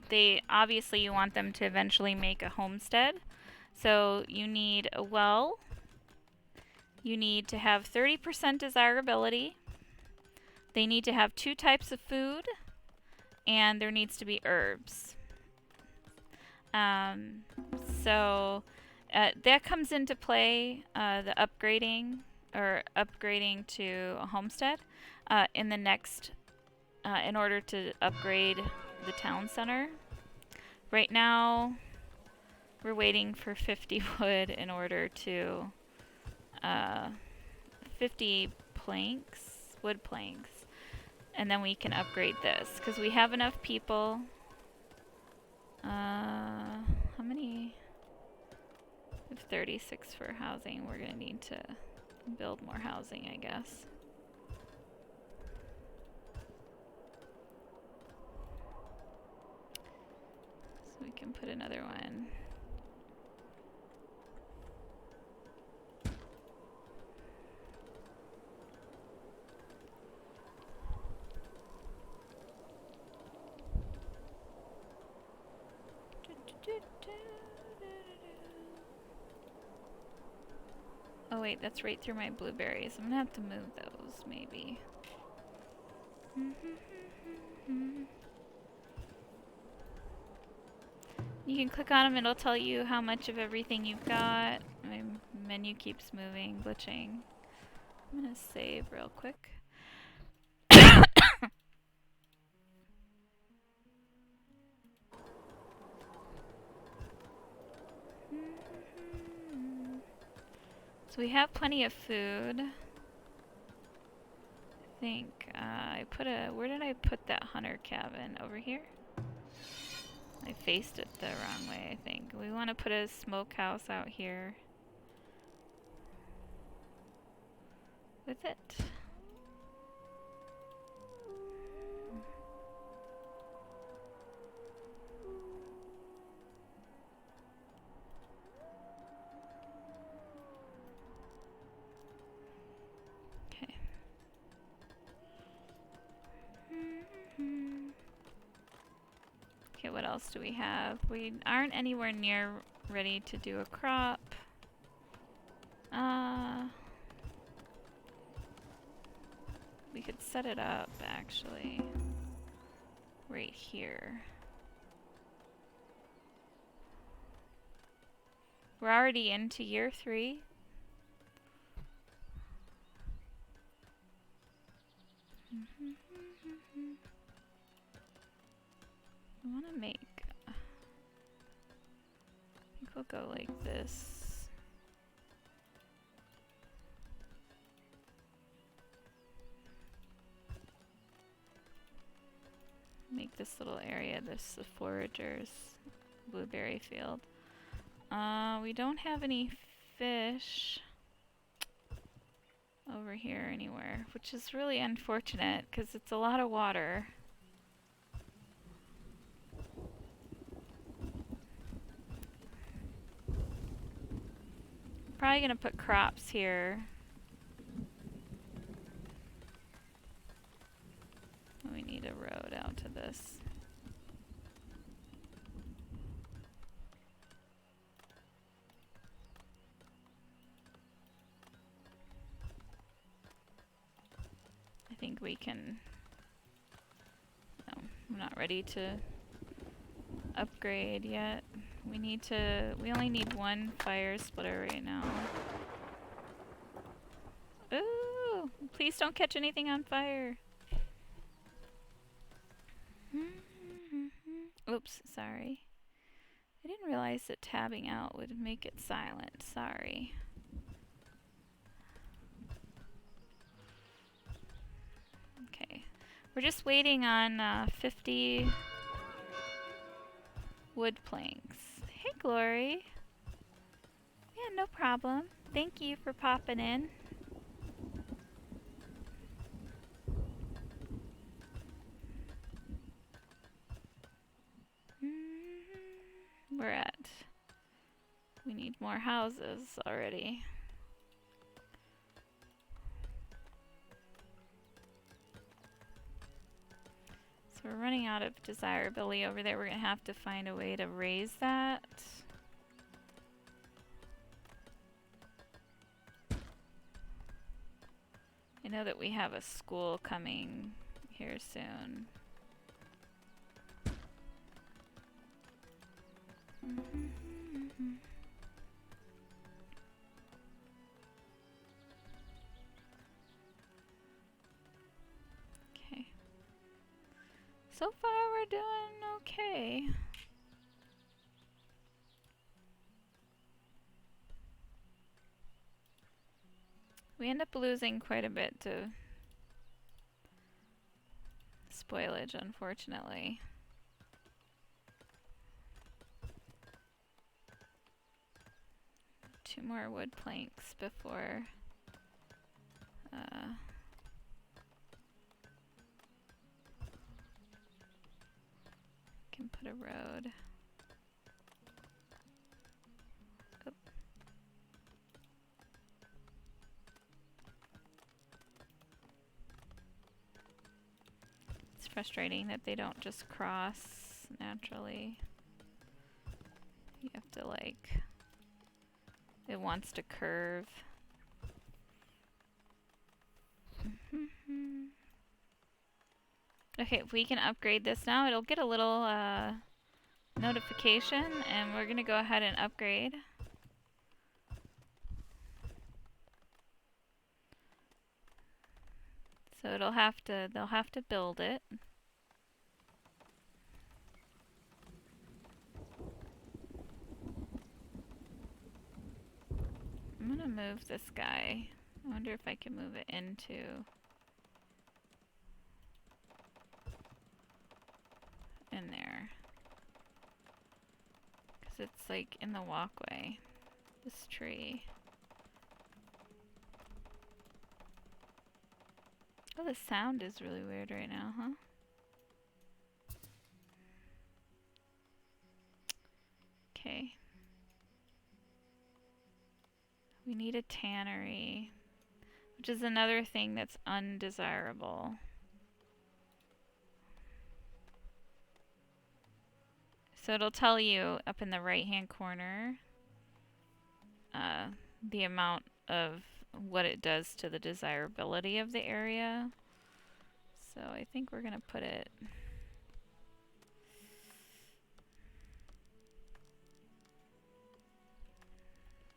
they obviously you want them to eventually make a homestead. So you need a well. You need to have 30% desirability. They need to have 2 types of food, and there needs to be herbs. So that comes into play, the upgrading or upgrading to a homestead in the next, in order to upgrade the town center. Right now, we're waiting for 50 wood in order to 50 planks, wood planks, and then we can upgrade this because we have enough people. How many? We have 36 for housing. We're gonna need to build more housing, I guess. So we can put another one. Oh wait, that's right through my blueberries. I'm gonna have to move those, maybe. You can click on them, it'll tell you how much of everything you've got. My menu keeps moving, glitching. I'm gonna save real quick. So we have plenty of food. I think where did I put that hunter cabin? Over here? I faced it the wrong way, I think. We want to put a smokehouse out here with it. Okay. Okay, what else do we have? We aren't anywhere near ready to do a crop. We could set it up, actually. Right here. We're already into year 3. I want to make... I think we'll go like this. Make this little area, the foragers blueberry field. We don't have any fish over here anywhere, which is really unfortunate because it's a lot of water. Probably gonna put crops here. We need a road out to this. I think we can... No, I'm not ready to upgrade yet. We only need one fire splitter right now. Ooh! Please don't catch anything on fire. Oops, sorry. I didn't realize that tabbing out would make it silent. Sorry. Okay. We're just waiting on 50 wood planks. Hey, Glory. Yeah, no problem. Thank you for popping in. We're at... We need more houses already. So we're running out of desirability over there. We're going to have to find a way to raise that. I know that we have a school coming here soon. Okay. So far we're doing okay. We end up losing quite a bit to spoilage, unfortunately. Two more wood planks before can put a road. frustrating that they don't just cross naturally. You have to, like, it wants to curve. Okay, if we can upgrade this now, it'll get a little notification, and we're gonna go ahead and upgrade. So they'll have to build it. I'm gonna move this guy. I wonder if I can move it into in there. 'Cause it's like in the walkway. This tree. Oh, the sound is really weird right now, huh? Okay. We need a tannery, which is another thing that's undesirable. So it'll tell you up in the right-hand corner the amount of what it does to the desirability of the area. So I think we're gonna put it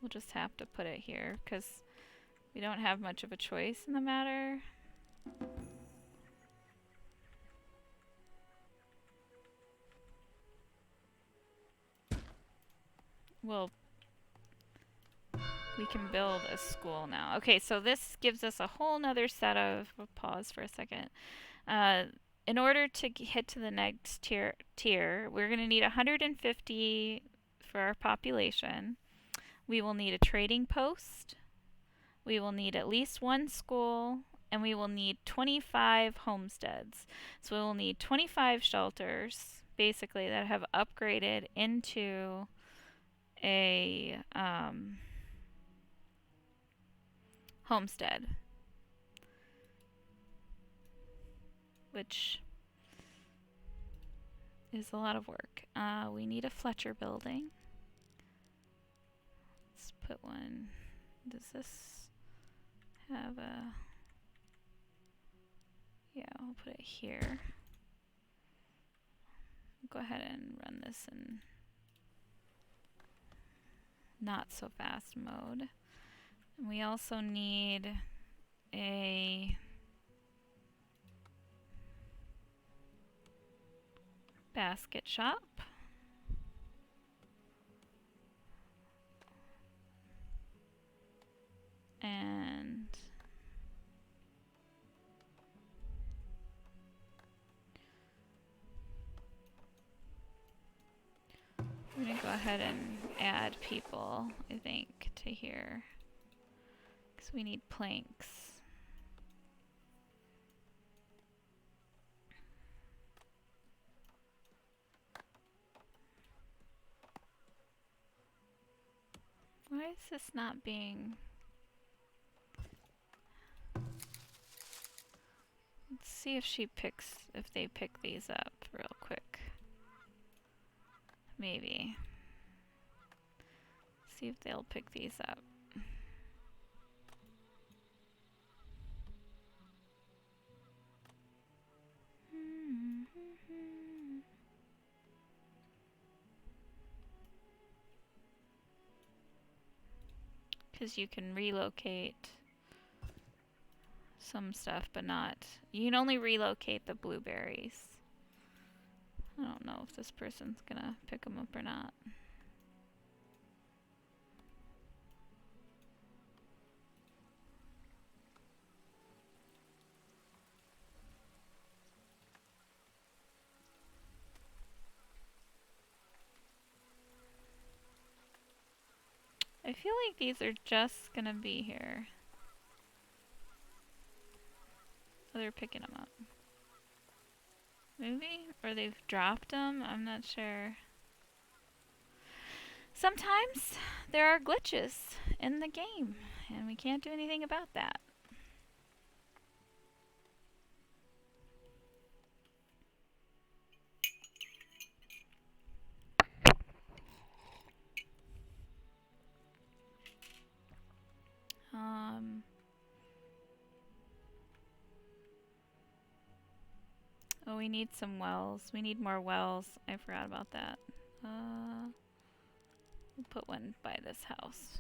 we'll just have to put it here because we don't have much of a choice in the matter. Well, we can build a school now. Okay, so this gives us a whole nother set of, we'll pause for a second. In order to hit to the next tier, we're going to need 150 for our population. We will need a trading post. We will need at least one school. And we will need 25 homesteads. So we will need 25 shelters, basically, that have upgraded into a homestead, which is a lot of work. We need a Fletcher building. Let's put one. Does this have a... Yeah, I'll put it here. Go ahead and run this in not so fast mode. And we also need a basket shop. And I'm gonna go ahead and add people, I think, to here. Because we need planks. Why is this not being... Let's see if they pick these up real quick. Maybe. See if they'll pick these up. Because you can relocate some stuff, but not... You can only relocate the blueberries. I don't know if this person's gonna pick them up or not. I feel like these are just gonna be here. Oh, they're picking them up. Maybe? Or they've dropped them? I'm not sure. Sometimes there are glitches in the game, and we can't do anything about that. Oh, we need some wells. We need more wells. I forgot about that. We'll put one by this house.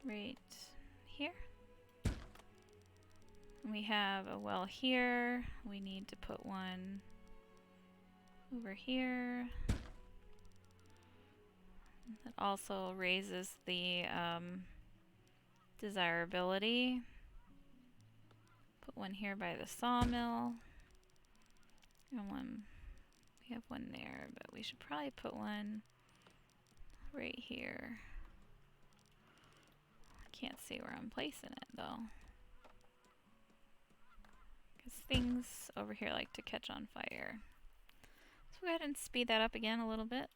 Right here. We have a well here. We need to put one over here. That also raises the desirability. Put one here by the sawmill. And one, we have one there, but we should probably put one right here. I can't see where I'm placing it though. Because things over here like to catch on fire. So go ahead and speed that up again a little bit.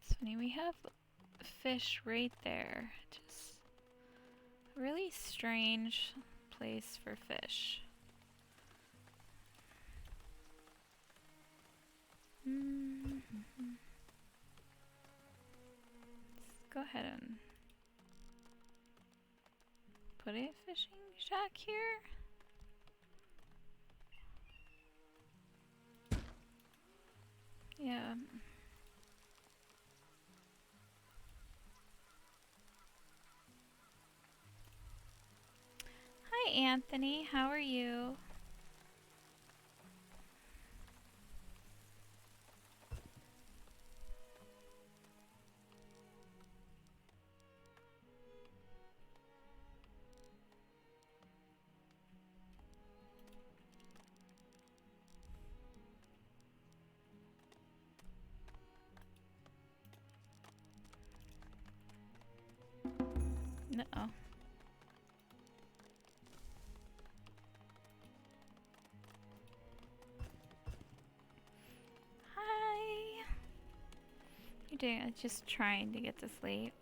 It's funny, we have fish right there. Just a really strange place for fish. Let's go ahead and put a fishing shack here. Yeah. Hi, Anthony. How are you? No. Hi. You're doing just trying to get to sleep.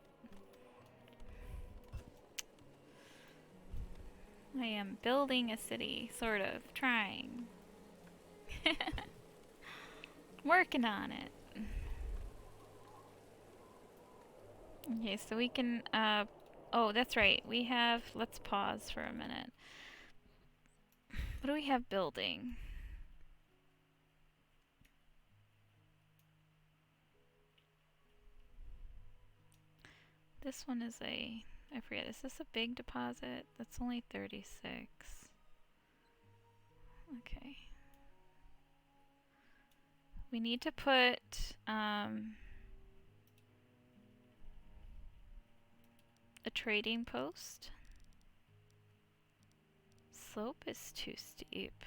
I am building a city, sort of trying. Working on it. Okay, so we can oh, that's right. We have, let's pause for a minute. What do we have building? This one is I forget, is this a big deposit? That's only 36. Okay. We need to put a trading post. Slope is too steep.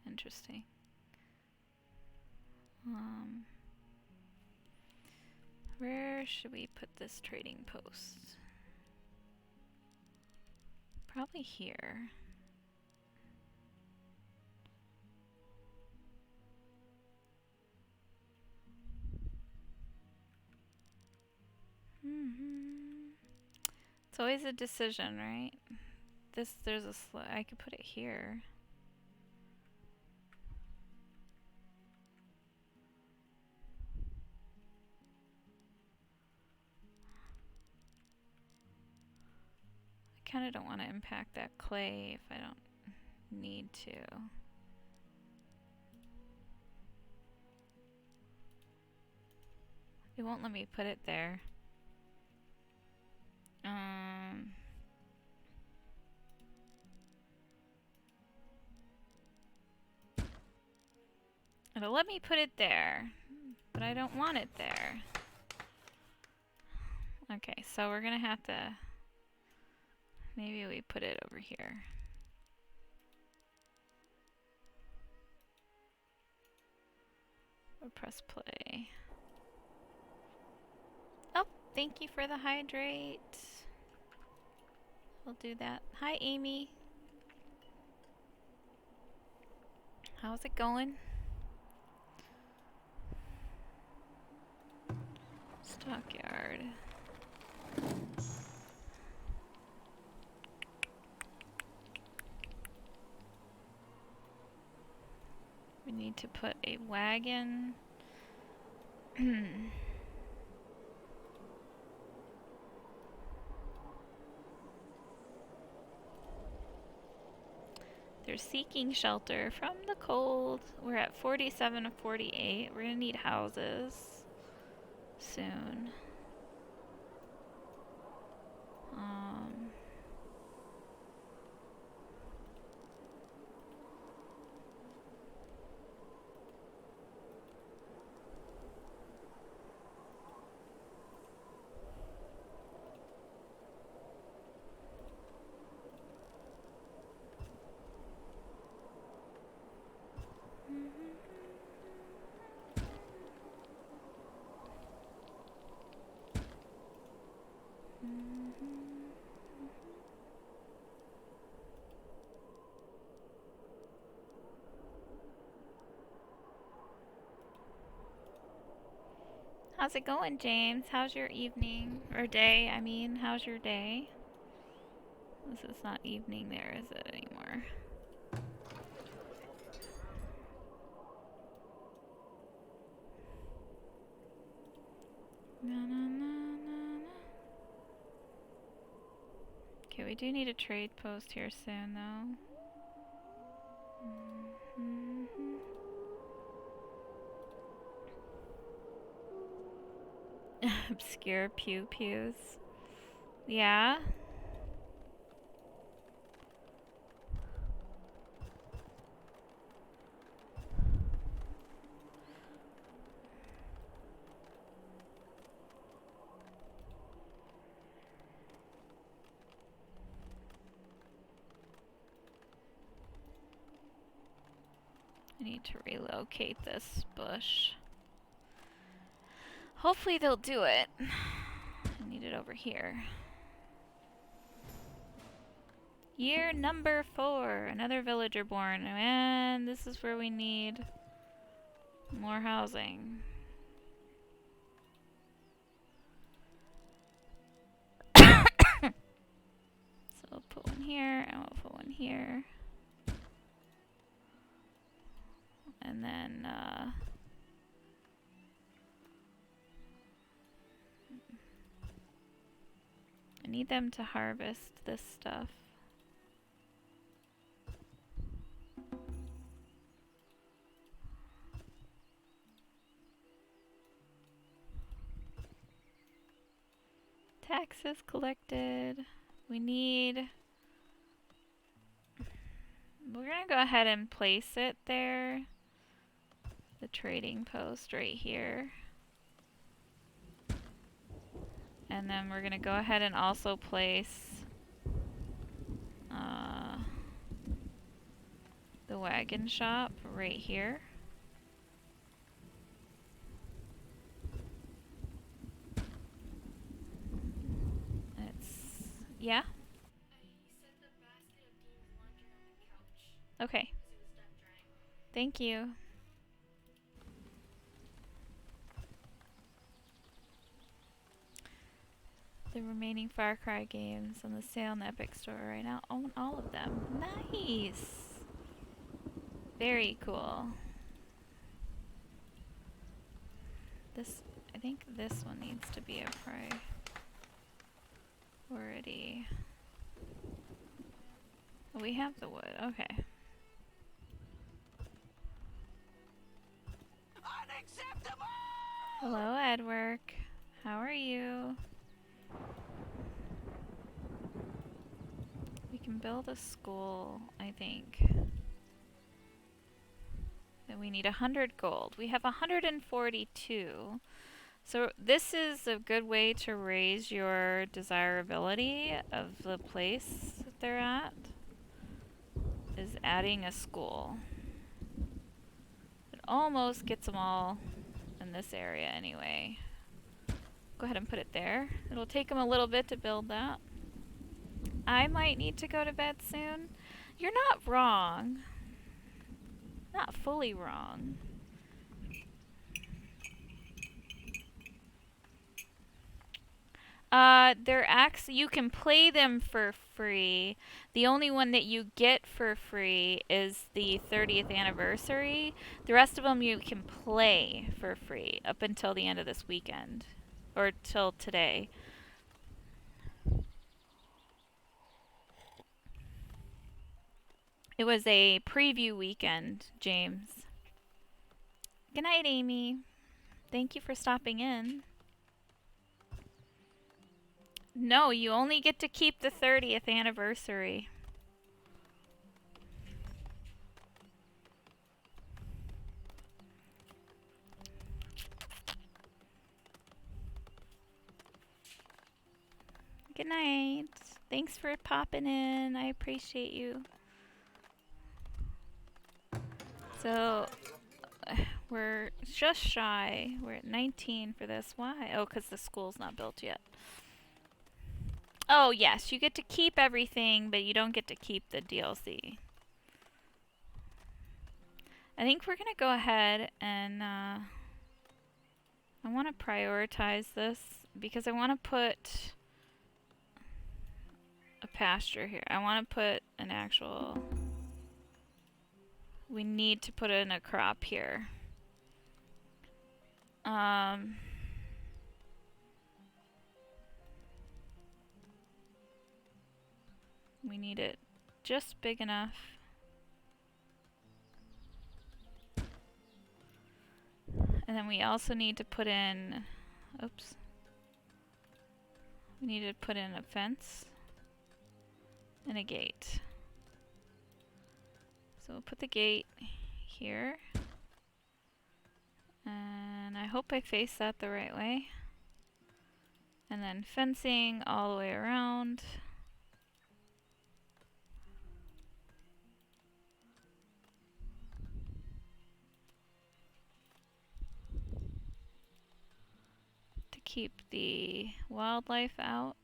Interesting. Where should we put this trading post? Probably here. It's always a decision, right? There's a I could put it here. I kind of don't want to impact that clay if I don't need to. It won't let me put it there. It'll let me put it there, but I don't want it there. Okay, so we're gonna have to, maybe we put it over here. Or press play. Oh, thank you for the hydrate. We'll do that. Hi, Amy. How's it going? Stockyard. We need to put a wagon. villagers seeking shelter from the cold. We're at 47 of 48. We're gonna need houses soon. How's it going, James? How's your evening? Or day, I mean. How's your day? This is not evening there, is it, anymore? Na, na, na, na, na. Okay, we do need a trade post here soon, though. Obscure pew-pews. Yeah? I need to relocate this bush. Hopefully they'll do it. I need it over here. Year number 4. Another villager born. And this is where we need more housing. So we'll put one here, and we'll put one here. And then, I need them to harvest this stuff. Taxes collected. We need... We're gonna go ahead and place it there. The trading post right here. And then we're gonna go ahead and also place the wagon shop right here. Yeah? Okay. Thank you. The remaining Far Cry games on the sale in the Epic Store right now. Own all of them. Nice! Very cool. I think this one needs to be a priority. We have the wood, okay. Unacceptable! Hello, Edward. How are you? We can build a school, I think. Then we need 100 gold. We have 142. So this is a good way to raise your desirability of the place that they're at, is adding a school. It almost gets them all in this area anyway. Go ahead and put it there. It'll take them a little bit to build that. I might need to go to bed soon. You're not wrong. Not fully wrong. You can play them for free. The only one that you get for free is the 30th anniversary. The rest of them you can play for free up until the end of this weekend. Or till today. It was a preview weekend, James. Good night, Amy. Thank you for stopping in. No, you only get to keep the 30th anniversary. Good night. Thanks for popping in. I appreciate you. So, we're just shy. We're at 19 for this. Why? Oh, because the school's not built yet. Oh, yes. You get to keep everything, but you don't get to keep the DLC. I think we're going to go ahead and I want to prioritize this because I want to put a pasture here. I want to put an actual... We need to put in a crop here. We need it just big enough. And then we also need to put in... Oops. We need to put in a fence and a gate. So we'll put the gate here. And I hope I face that the right way. And then fencing all the way around. To keep the wildlife out.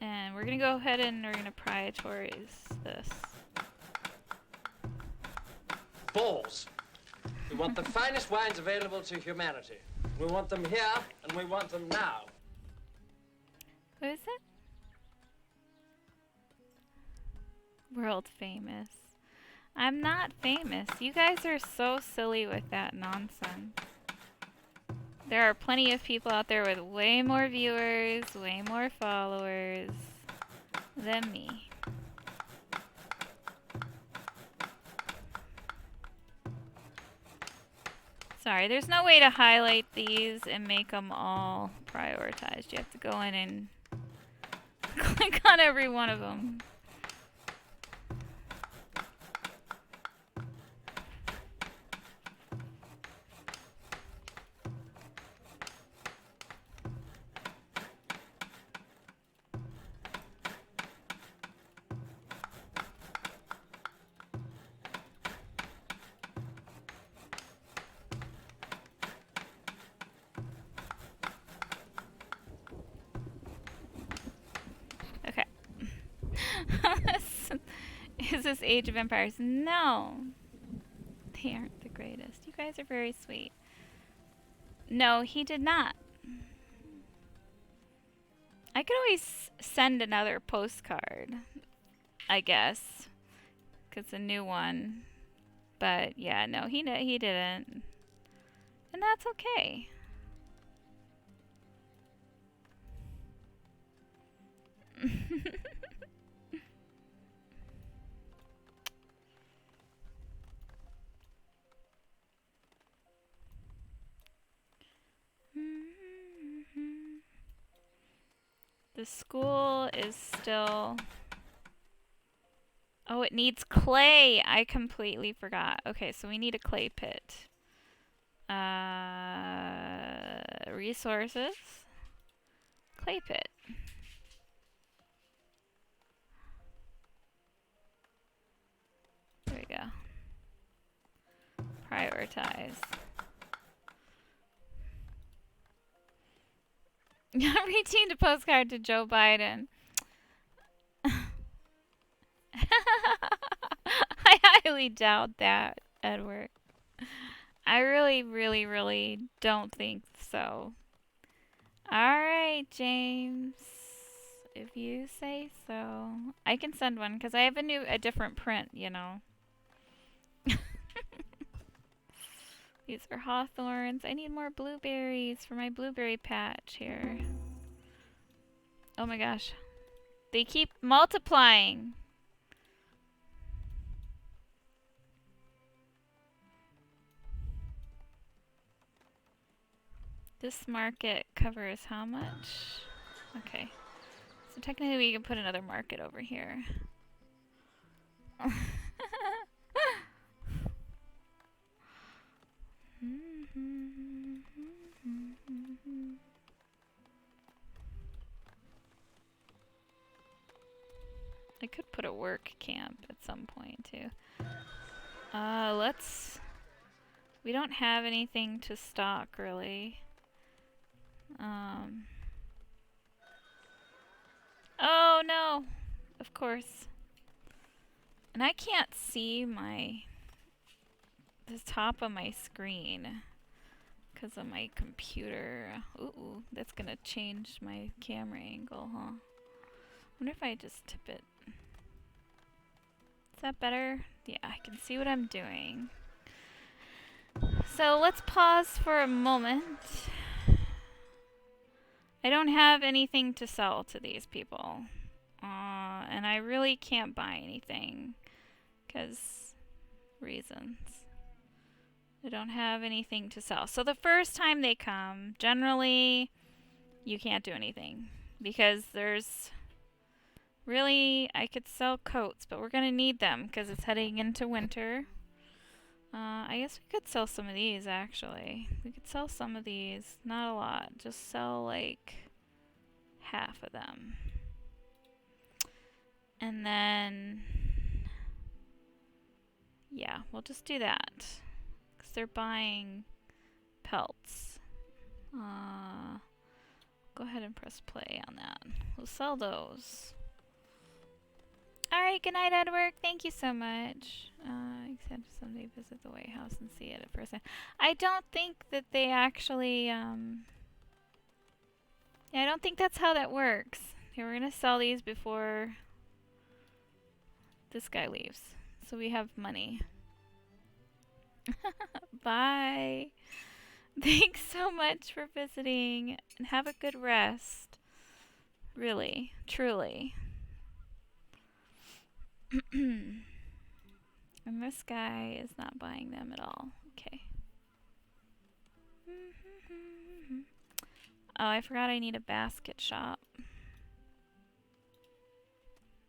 And we're gonna go ahead and we're gonna prioritize this. Balls. We want the finest wines available to humanity. We want them here, and we want them now. What is it? World famous. I'm not famous. You guys are so silly with that nonsense. There are plenty of people out there with way more viewers, way more followers than me. Sorry, there's no way to highlight these and make them all prioritized. You have to go in and click on every one of them. Is this Age of Empires? No. They aren't the greatest. You guys are very sweet. No, he did not. I could always send another postcard, I guess. 'Cause a new one. But yeah, no, he didn't. And that's okay. The school is still... Oh, it needs clay! I completely forgot. Okay, so we need a clay pit. Resources. Clay pit. There we go. Prioritize. Reteamed a postcard to Joe Biden. I highly doubt that, Edward. I really don't think so. Alright, James. If you say so. I can send one, because I have a different print, you know. These are hawthorns. I need more blueberries for my blueberry patch here. Oh my gosh. They keep multiplying. This market covers how much? Okay. So technically we can put another market over here. I could put a work camp at some point too. We don't have anything to stock really. Oh no! Of course. And I can't see the top of my screen because of my computer. Ooh, that's gonna change my camera angle, huh? Wonder if I just tip it. Is that better? Yeah, I can see what I'm doing. So let's pause for a moment. I don't have anything to sell to these people. And I really can't buy anything because reasons. I don't have anything to sell. So the first time they come, generally you can't do anything because there's really, I could sell coats, but we're gonna need them because it's heading into winter. I guess we could sell some of these actually. We could sell some of these, not a lot, just sell like half of them. And then, yeah, we'll just do that because they're buying pelts. Go ahead and press play on that. We'll sell those. Alright, good night, Edward. Thank you so much. Except someday visit the White House and see it in person. I don't think that they actually, yeah, I don't think that's how that works. Okay, we're gonna sell these before this guy leaves. So we have money. Bye. Thanks so much for visiting and have a good rest. Really, truly. And this guy is not buying them at all. Okay. Oh, I forgot I need a basket shop.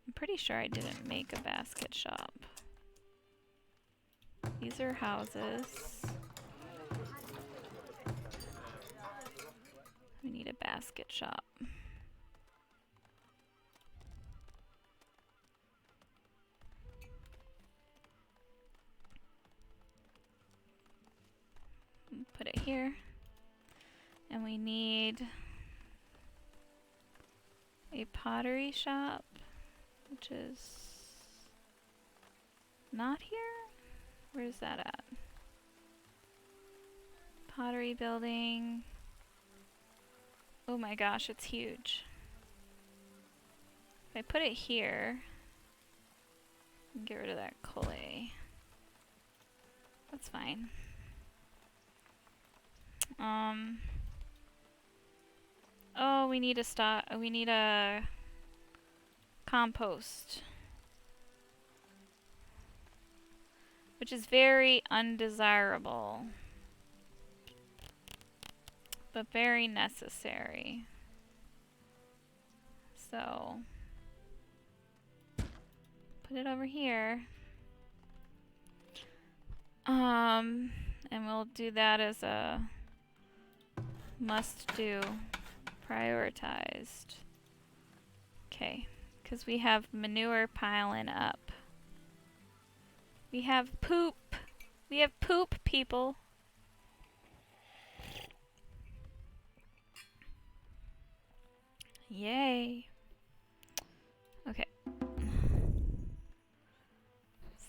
I'm pretty sure I didn't make a basket shop. These are houses. We need a basket shop. Put it here. And we need a pottery shop, which is not here? Where's that at? Pottery building. Oh my gosh, it's huge. If I put it here, get rid of that clay. That's fine. Oh, we need a compost. Which is very undesirable. But very necessary. So, put it over here. And we'll do that as a must do, prioritized. Okay, because we have manure piling up. We have poop. We have poop, people. Yay. Okay.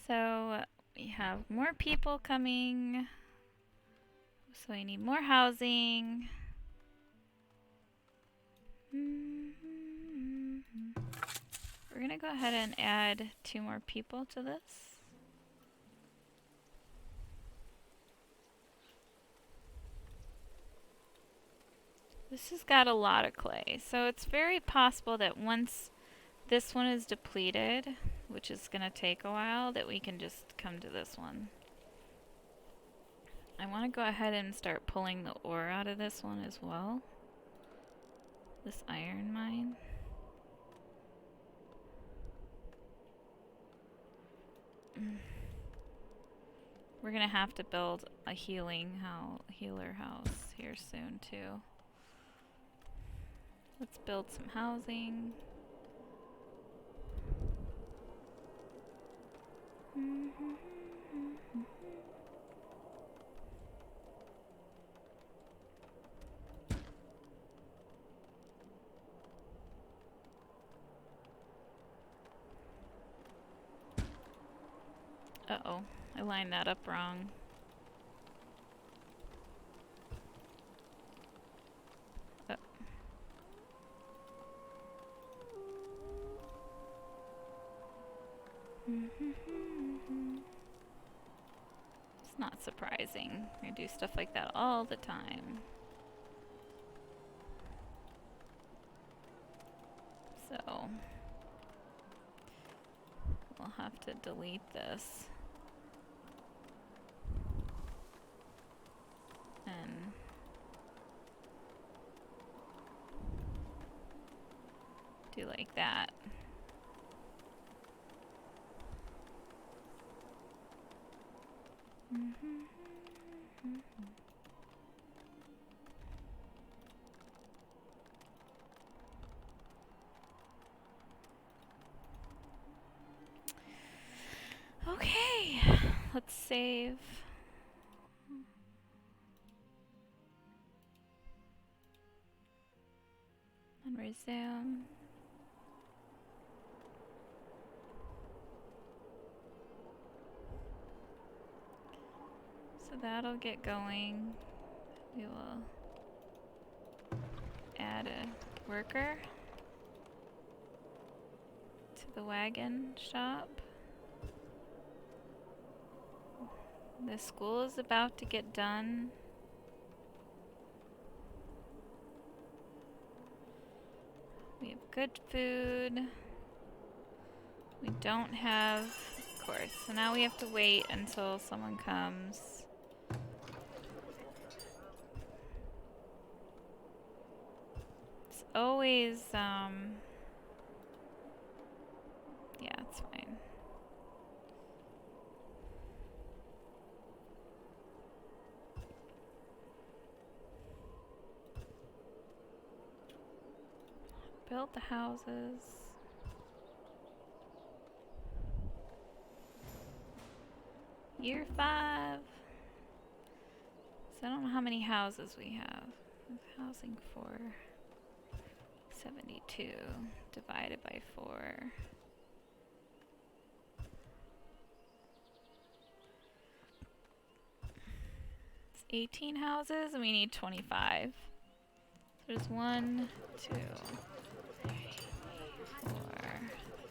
So we have more people coming. So we need more housing. We're gonna go ahead and add 2 more people to this. This has got a lot of clay, so it's very possible that once this one is depleted, which is gonna take a while, that we can just come to this one. I want to go ahead and start pulling the ore out of this one as well. This iron mine. We're gonna have to build a healer house here soon too. Let's build some housing. Uh-oh, I lined that up wrong. It's not surprising. I do stuff like that all the time. So, we'll have to delete this. And do like that. Okay, let's save. And resume. So that'll get going. We will add a worker to the wagon shop. The school is about to get done. We have good food. We don't have, of course, so now we have to wait until someone comes. It's always, yeah, it's fine. Build the houses. Year 5. So I don't know how many houses we have. Housing for 72 divided by 4. It's 18 houses and we need 25. So there's 1, 2, 3, 4,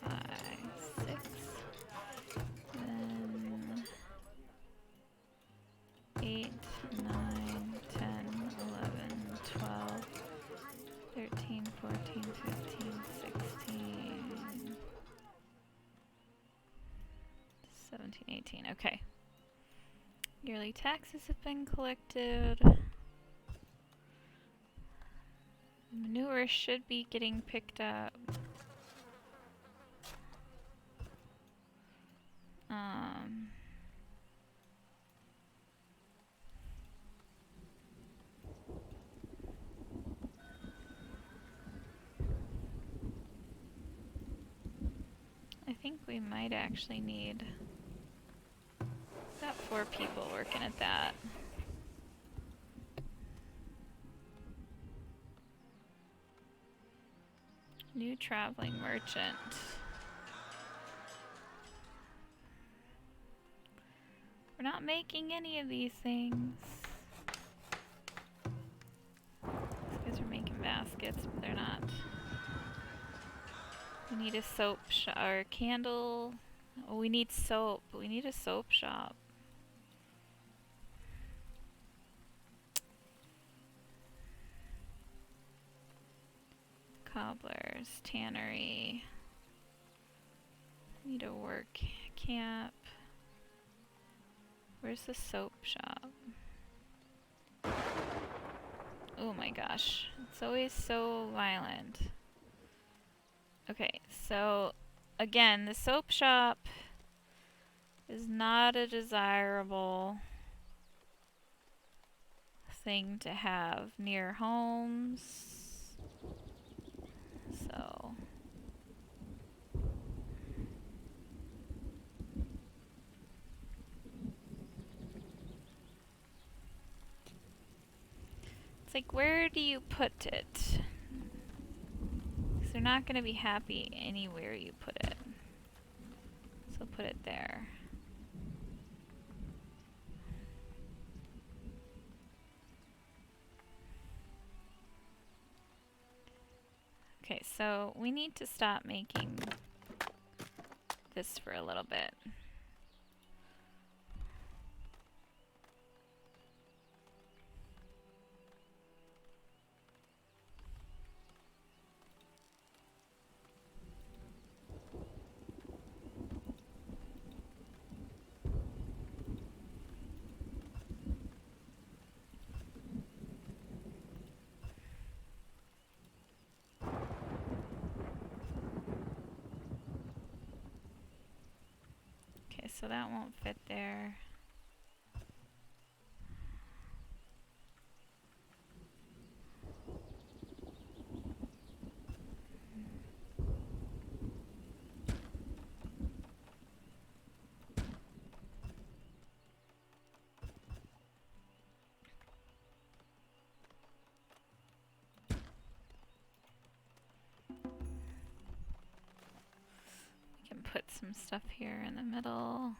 5, 6, then 8, 9, 10, 11, 12, 13, 14, 15, 16, 17, 18. Okay. Yearly taxes have been collected. Manure should be getting picked up. I think we might actually need about 4 people working at that. New traveling merchant. We're not making any of these things. These guys are making baskets, but they're not. We need a soap shop or a candle. Oh, we need soap. We need a soap shop. Cobblers, tannery. Need a work camp. Where's the soap shop? Oh my gosh. It's always so violent. Okay, so again, the soap shop is not a desirable thing to have near homes. So it's like, where do you put it? 'Cause they're not going to be happy anywhere you put it. So put it there. Okay, so we need to stop making this for a little bit. Okay, so that won't fit there. We can put some stuff here in the middle.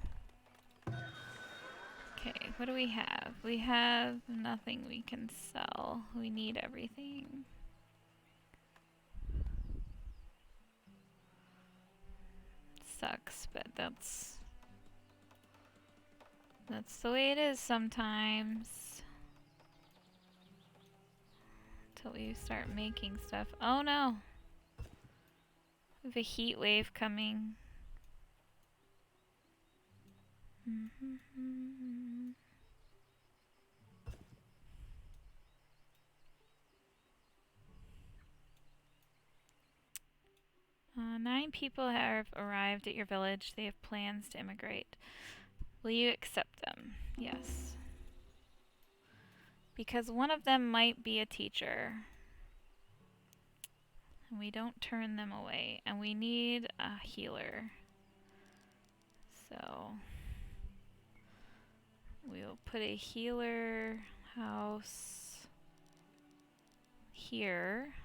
Okay, what do we have? We have nothing we can sell. We need everything. Sucks, but that's the way it is sometimes. Until we start making stuff. Oh no! We have a heat wave coming. 9 people have arrived at your village. They have plans to immigrate. Will you accept them? Yes. Because one of them might be a teacher. And we don't turn them away. And we need a healer. So we'll put a healer house here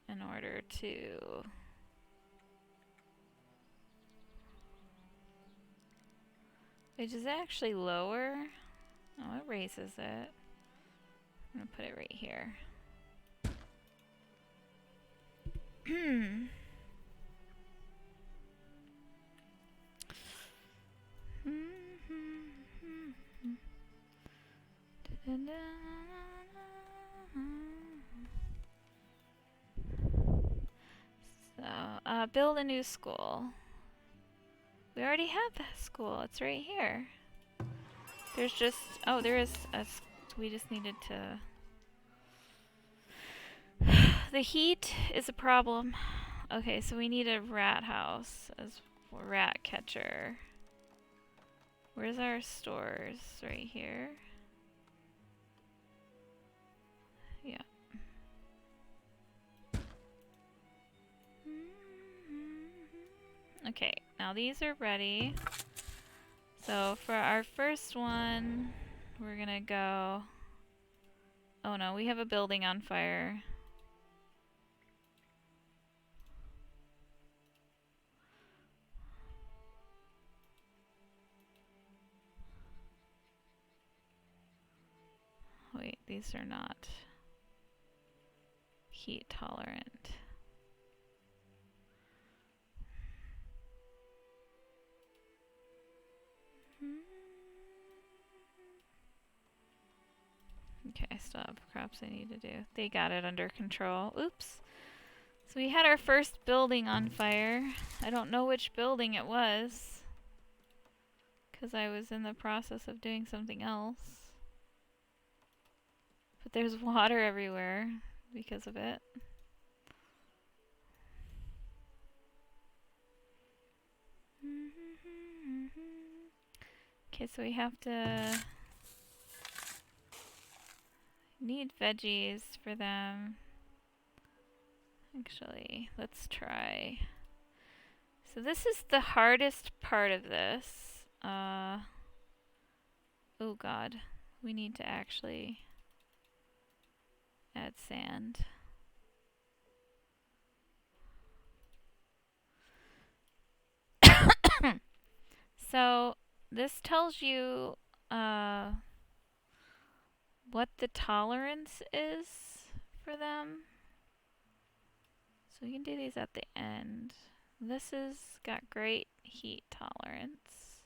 in order to which is actually lower. Oh, it raises it. I'm gonna put it right here. So, build a new school. We already have that school. It's right here. There's just... Oh, there is a... We just needed to... The heat is a problem. Okay, so we need a rat house as a rat catcher. Where's our stores? Right here. Yeah. Okay, now these are ready. So for our first one, we're gonna go... Oh no, we have a building on fire. Wait, these are not heat tolerant. Okay, I still have crops I need to do. They got it under control. Oops. So we had our first building on fire. I don't know which building it was, because I was in the process of doing something else. But there's water everywhere because of it. Okay, so we have to need veggies for them. Actually, let's try. So this is the hardest part of this. Oh god, we need to actually add sand. So this tells you what the tolerance is for them. So we can do these at the end. This has got great heat tolerance.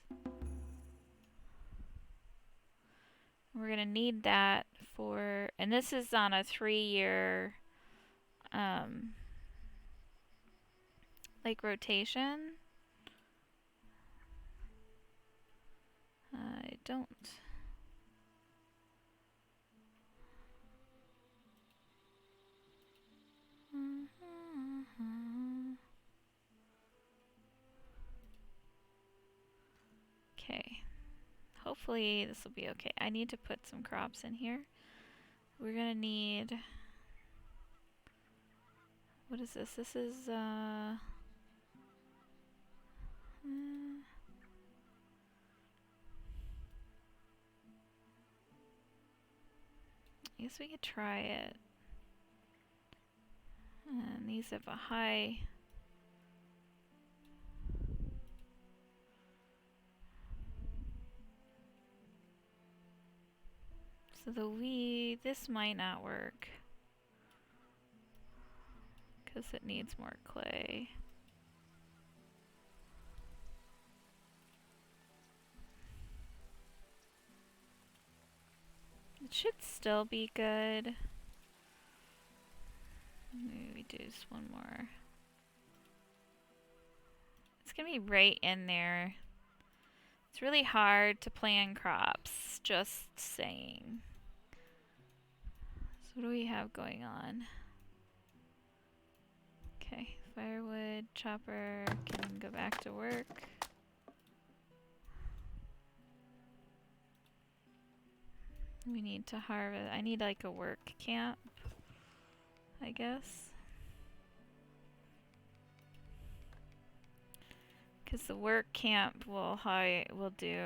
We're gonna need that for, and this is on a 3-year like rotation. I don't. Okay. Hopefully this will be okay. I need to put some crops in here. We're gonna need, what is this? This is I guess we could try it. And these have a high. So this might not work. Because it needs more clay. It should still be good. Maybe do just one more. It's gonna be right in there. It's really hard to plant crops, just saying. So what do we have going on? Okay, firewood, chopper can go back to work. We need to harvest. I need like a work camp, I guess. Because the work camp will do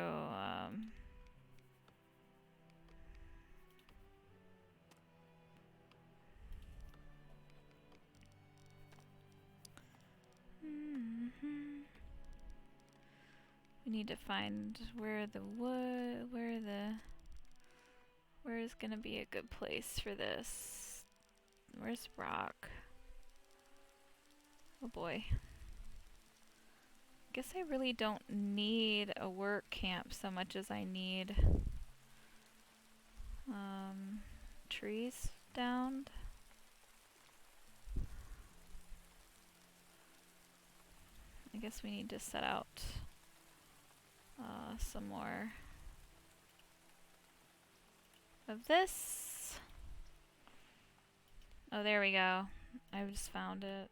we need to find where the wood, where is gonna be a good place for this. Where's rock? Oh boy. Guess I really don't need a work camp so much as I need trees downed. I guess we need to set out some more of this. Oh, there we go. I just found it.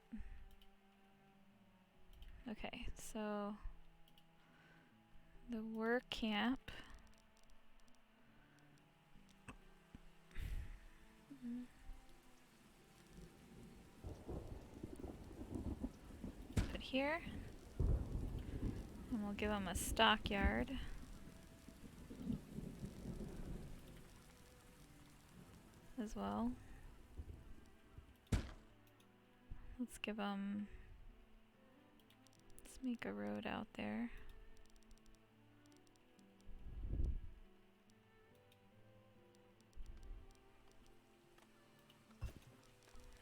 Okay, so the work camp. Put here. And we'll give them a stockyard. As well. Let's give them. Let's make a road out there.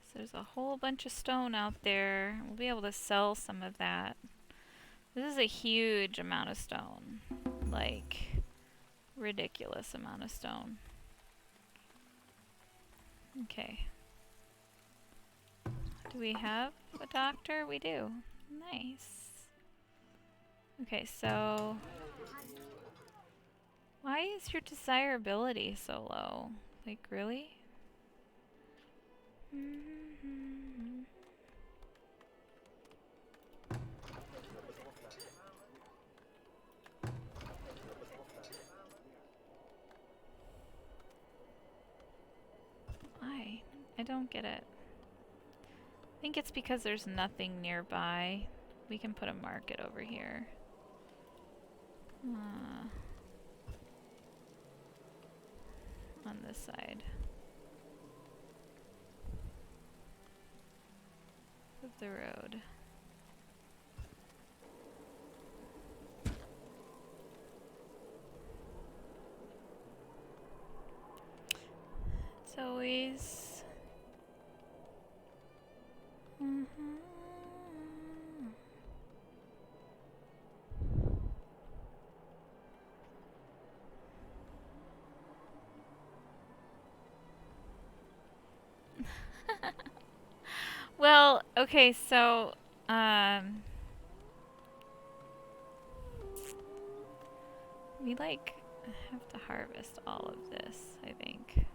So there's a whole bunch of stone out there. We'll be able to sell some of that. This is a huge amount of stone. Like, ridiculous amount of stone. Okay. Do we have a doctor? We do. Nice. Okay, so why is your desirability so low? Like, really? I don't get it. I think it's because there's nothing nearby. We can put a market over here. On this side of the road. It's always well, okay, so we like have to harvest all of this, I think.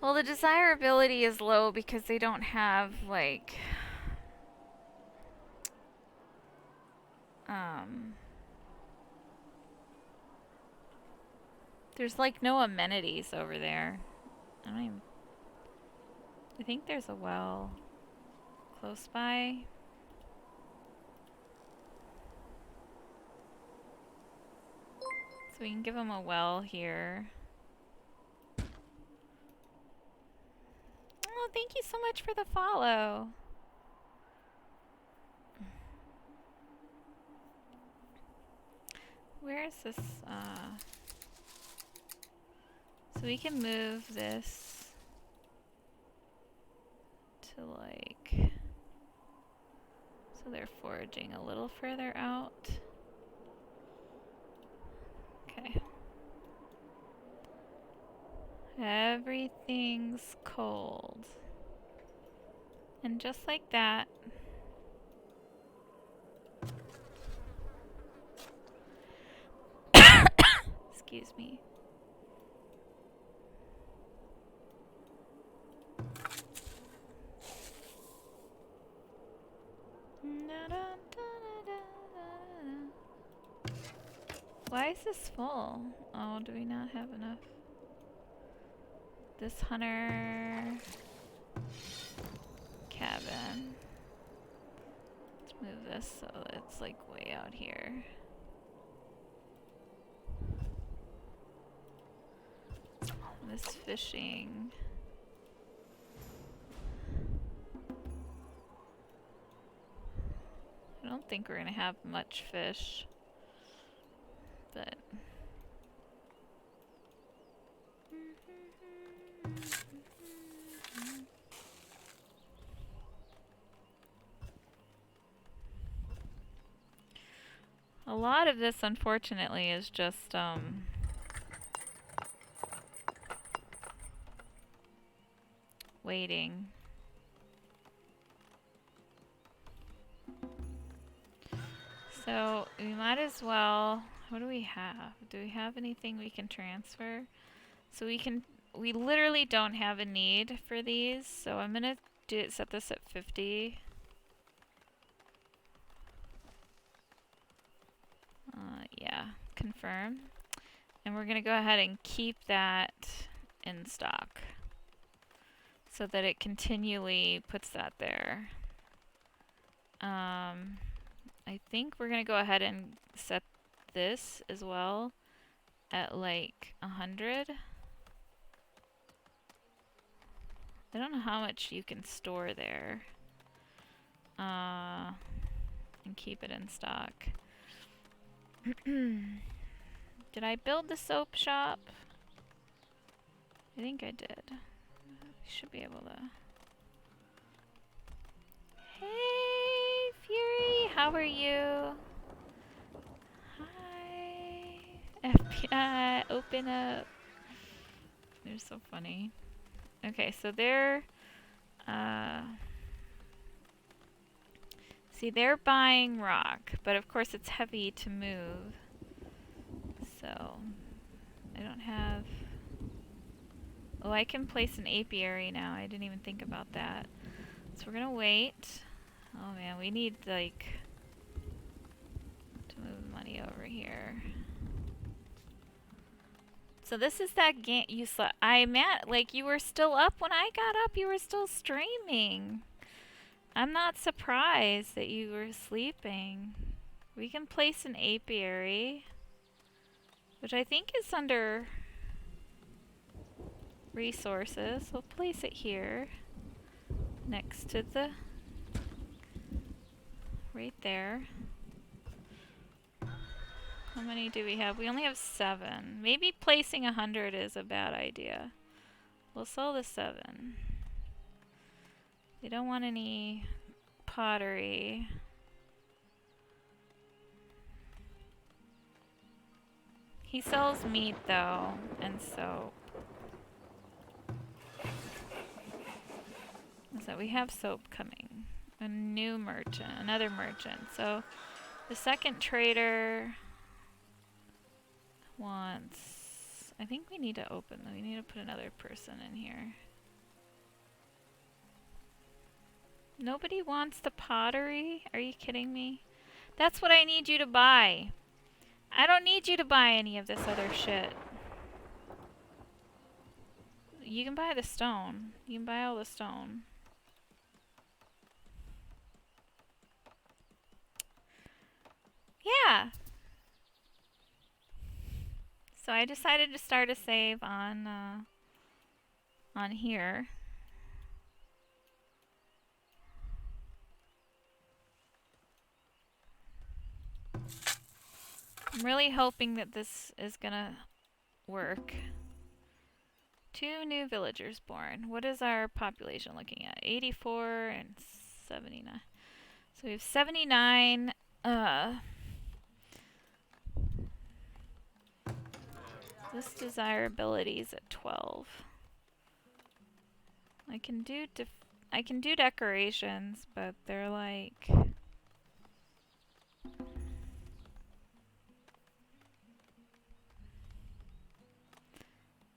Well, the desirability is low because they don't have like there's like no amenities over there. I think there's a well close by. So we can give them a well here. Oh, thank you so much for the follow. Where is this? So we can move this to like... So they're foraging a little further out. Okay. Everything's cold. And just like that... Excuse me. Why is this full? Oh, do we not have enough? This hunter cabin. Let's move this so it's like way out here. This fishing. I don't think we're gonna have much fish, but a lot of this, unfortunately, is just waiting. So we might as well. What do we have? Do we have anything we can transfer? So we literally don't have a need for these, so I'm gonna set this at 50. Yeah, confirm. And we're gonna go ahead and keep that in stock so that it continually puts that there. I think we're gonna go ahead and set this as well at like 100. I don't know how much you can store there. And keep it in stock. Did I build the soap shop? I think I did. Should be able to. Hey, Fury, how are you? Hi. FBI, open up. They're so funny. Okay, so they're, see, they're buying rock, but of course it's heavy to move. So, I don't have... Oh, I can place an apiary now. I didn't even think about that. So we're gonna wait. Oh man, we need, like, to move money over here. So this is that game you slept. I'm at, like, you were still up when I got up. You were still streaming. I'm not surprised that you were sleeping. We can place an apiary, which I think is under resources. We'll place it here, next to the, right there. How many do we have? We only have 7. Maybe placing 100 is a bad idea. We'll sell the 7. We don't want any pottery. He sells meat though, and soap. So we have soap coming. A new merchant, another merchant. So the second trader wants, I think we need to open them. We need to put another person in here. Nobody wants the pottery? Are you kidding me? That's what I need you to buy. I don't need you to buy any of this other shit. You can buy the stone. You can buy all the stone. Yeah. So I decided to start a save on here. I'm really hoping that this is gonna work. 2 new villagers born. What is our population looking at? 84 and 79. So we have 79. This desirability is at 12. I can do decorations, but they're like,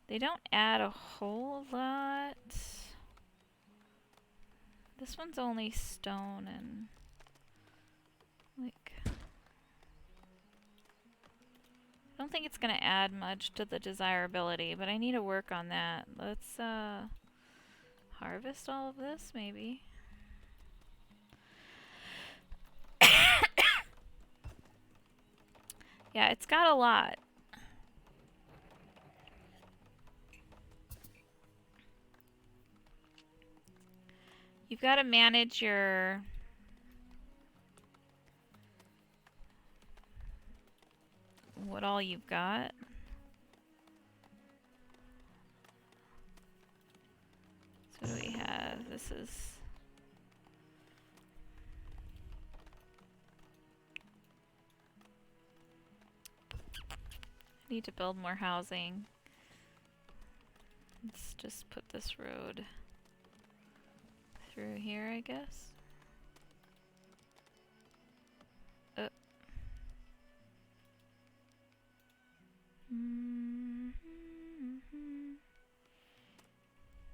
they don't add a whole lot. This one's only stone and like, I don't think it's gonna add much to the desirability, but I need to work on that. Let's harvest all of this maybe. Yeah, it's got a lot. You've got to manage your what all you've got. So what do we have? This is I need to build more housing. Let's just put this road through here, I guess.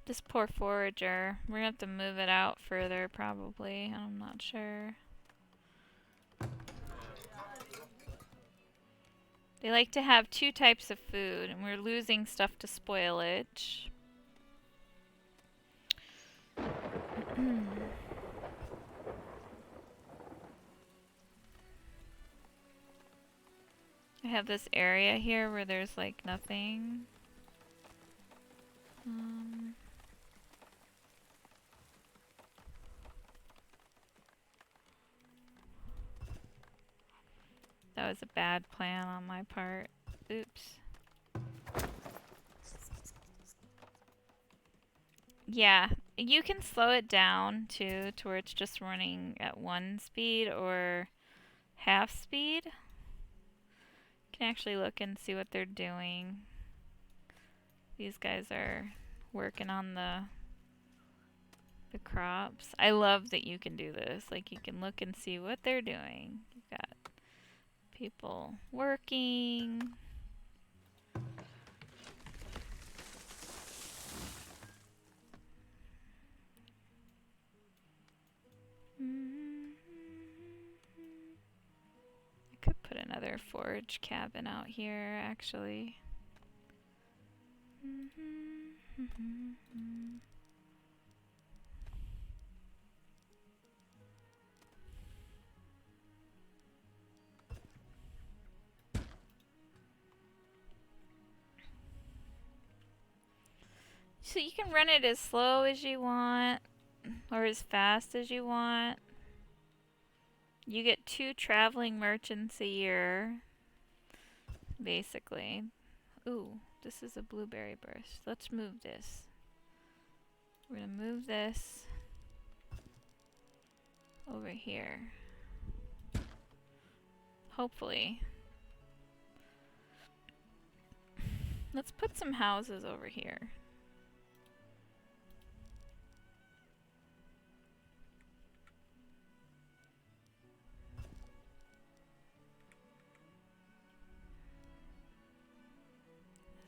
This poor forager. We're gonna have to move it out further, probably. I'm not sure. They like to have 2 types of food, and we're losing stuff to spoilage. I have this area here where there's like nothing. That was a bad plan on my part. Oops. Yeah, you can slow it down too to where it's just running at 1 speed or half speed. You can actually look and see what they're doing. These guys are working on the crops. I love that you can do this. Like, you can look and see what they're doing. You've got people working. I could put another forage cabin out here, actually. So you can run it as slow as you want, or as fast as you want. You get 2 traveling merchants a year, basically. Ooh, this is a blueberry burst. Let's move this. We're gonna move this over here. Hopefully. Let's put some houses over here.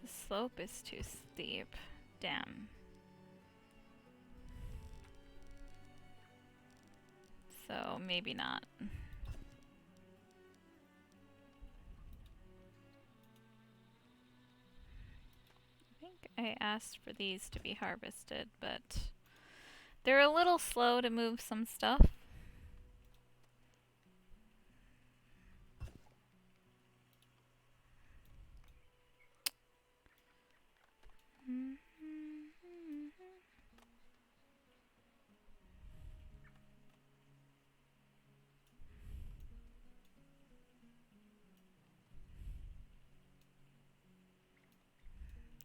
The slope is too steep. Damn. So maybe not. I think I asked for these to be harvested, but they're a little slow to move some stuff.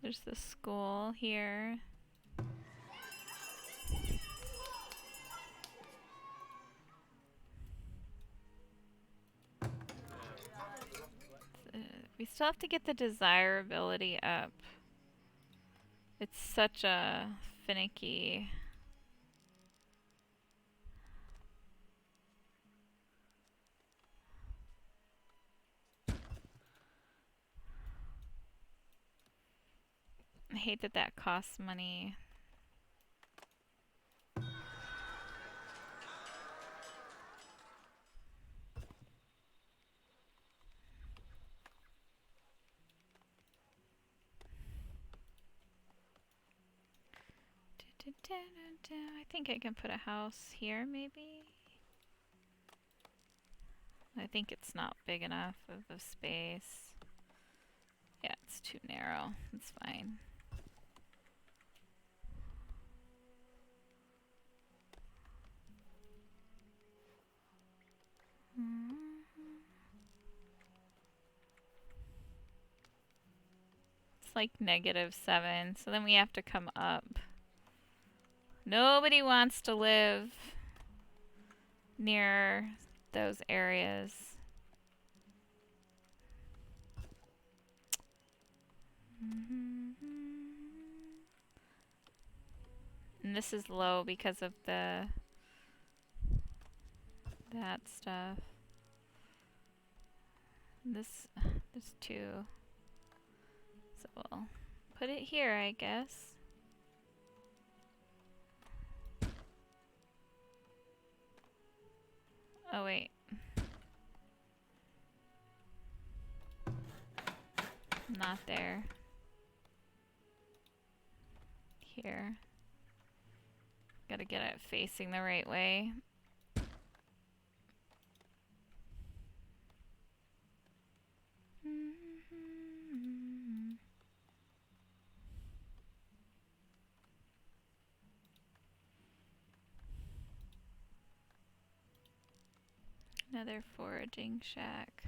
There's the school here. We still have to get the desirability up. It's such a finicky. I hate that that costs money. I think I can put a house here, maybe? I think it's not big enough of a space. Yeah, it's too narrow. It's fine. It's like -7, so then we have to come up. Nobody wants to live near those areas. And this is low because of that stuff. There's 2. So we'll put it here, I guess. Oh wait. Not there. Here. Gotta get it facing the right way. Another foraging shack.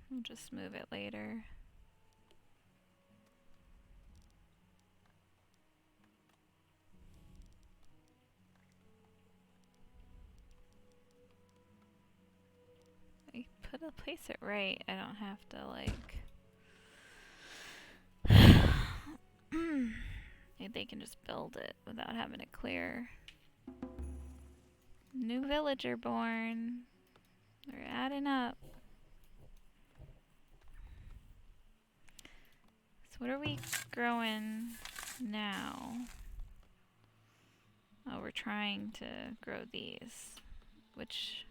We'll just move it later. I place it right. I don't have to like. They can just build it without having to clear. New villager born. We're adding up. So what are we growing now? Oh, we're trying to grow these, which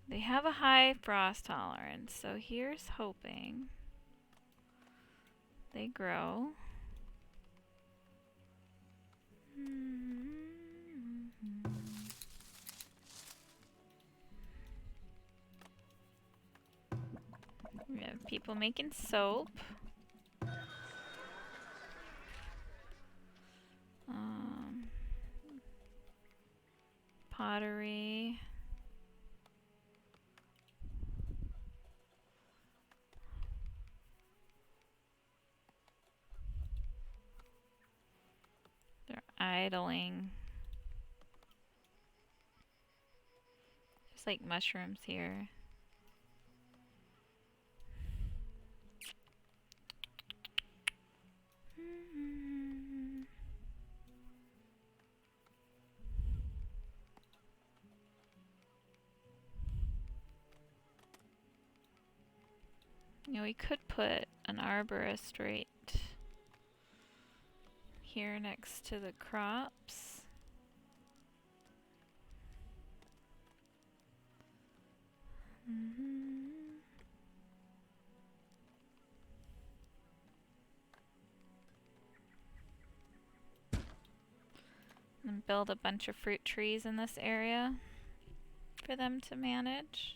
they have a high frost tolerance, so here's hoping. they grow. We have people making soap. Pottery. They're idling. There's like mushrooms here. You know, we could put an arborist right here next to the crops. And build a bunch of fruit trees in this area for them to manage.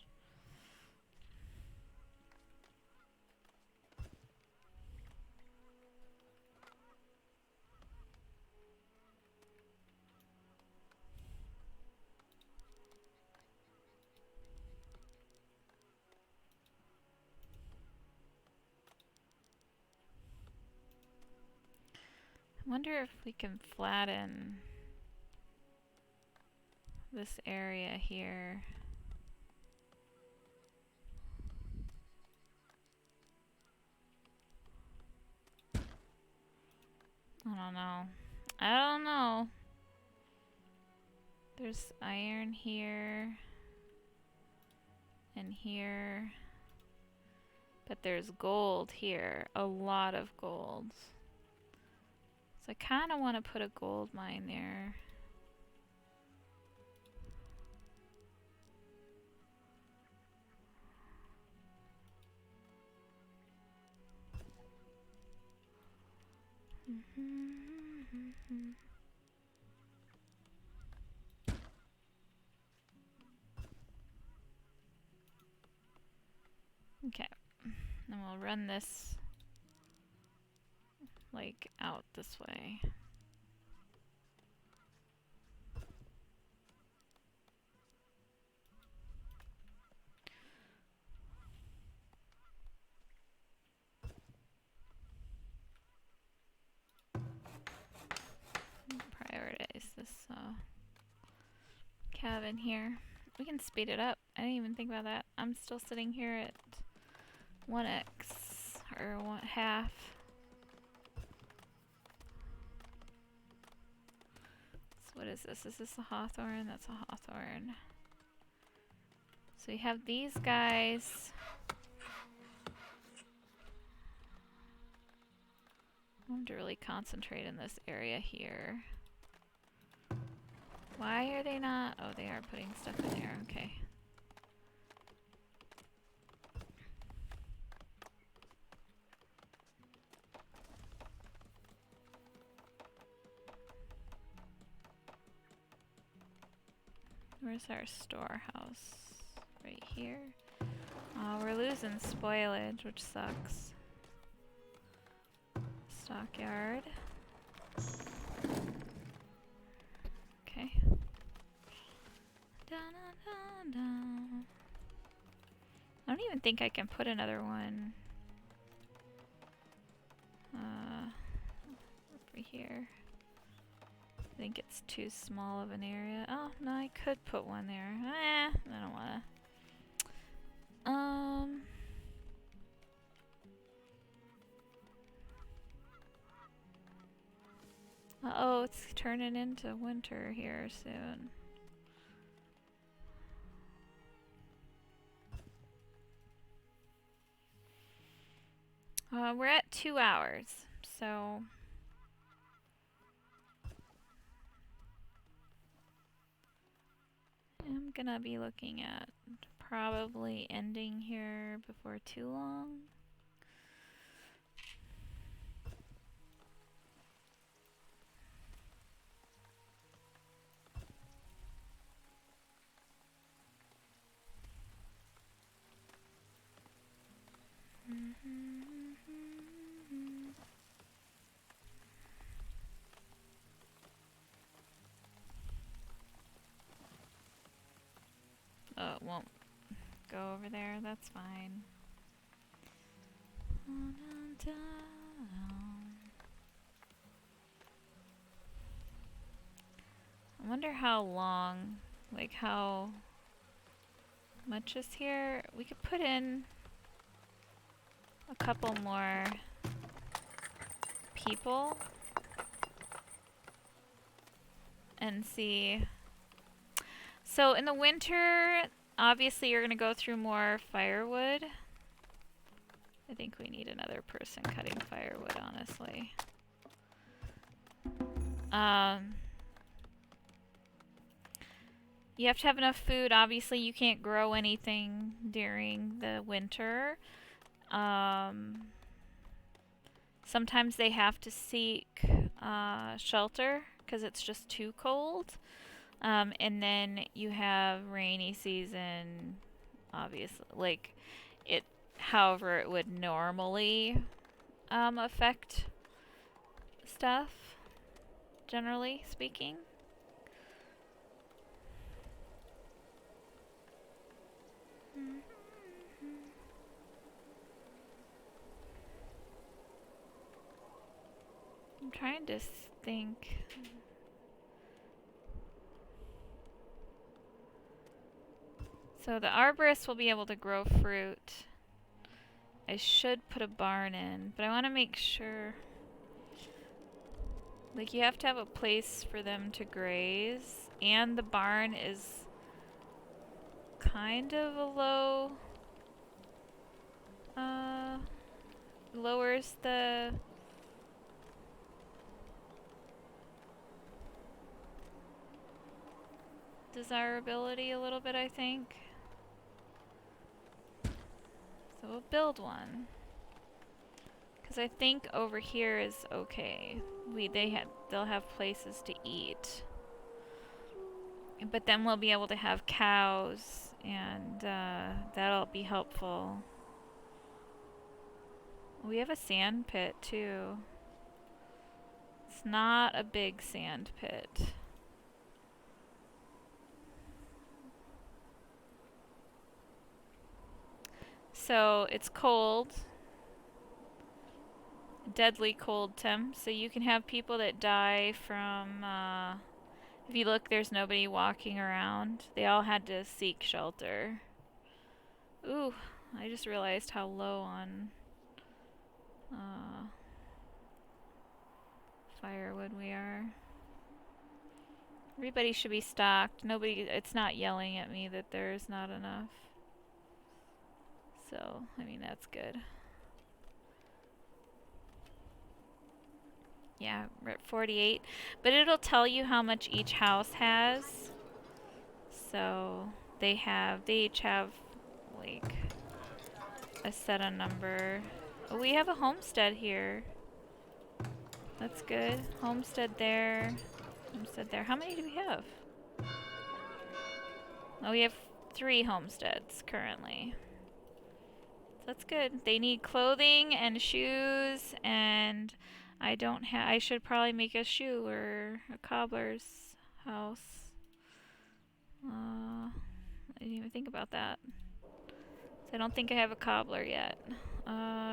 I wonder if we can flatten this area here. I don't know. I don't know. There's iron here and here. But there's gold here. A lot of gold. So I kind of want to put a gold mine there. Okay. Then we'll run this like out this way. Prioritize this cabin here. We can speed it up. I didn't even think about that. I'm still sitting here at 1x or half. So what is this? Is this a hawthorn? That's a hawthorn. So we have these guys. I want to really concentrate in this area here. Why are they not? Oh, they are putting stuff in there. Okay. Where's our storehouse? Right here. Oh, we're losing spoilage, which sucks. Stockyard. Okay. I don't even think I can put another one over here. I think it's too small of an area. Oh, no, I could put one there. I don't wanna. Uh-oh, it's turning into winter here soon. We're at 2 hours, so I'm gonna be looking at probably ending here before too long. it won't go over there. That's fine. I wonder how long, like how much is here. We could put in a couple more people and see. So in the winter, obviously you're gonna go through more firewood. I think we need another person cutting firewood, honestly. You have to have enough food. Obviously you can't grow anything during the winter. Sometimes they have to seek shelter because it's just too cold. And then you have rainy season, obviously, like it, however it would normally affect stuff, generally speaking. I'm trying to think. So the arborist will be able to grow fruit. I should put a barn in, but I want to make sure. Like, you have to have a place for them to graze, and the barn is kind of a low, lowers the desirability a little bit, I think. So we'll build one. Because I think over here is okay. They'll have places to eat. But then we'll be able to have cows, and that'll be helpful. We have a sand pit too. It's not a big sand pit. So it's cold. Deadly cold temp. So you can have people that die from, if you look, there's nobody walking around. They all had to seek shelter. Ooh, I just realized how low on firewood we are. Everybody should be stocked. It's not yelling at me that there's not enough. So, I mean, that's good. Yeah, we're at 48. But it'll tell you how much each house has. So, they each have, like, a set of number. Oh, we have a homestead here. That's good. Homestead there. Homestead there. How many do we have? Oh, we have 3 homesteads currently. So that's good. They need clothing and shoes, and I should probably make a shoe or a cobbler's house. I didn't even think about that. So I don't think I have a cobbler yet.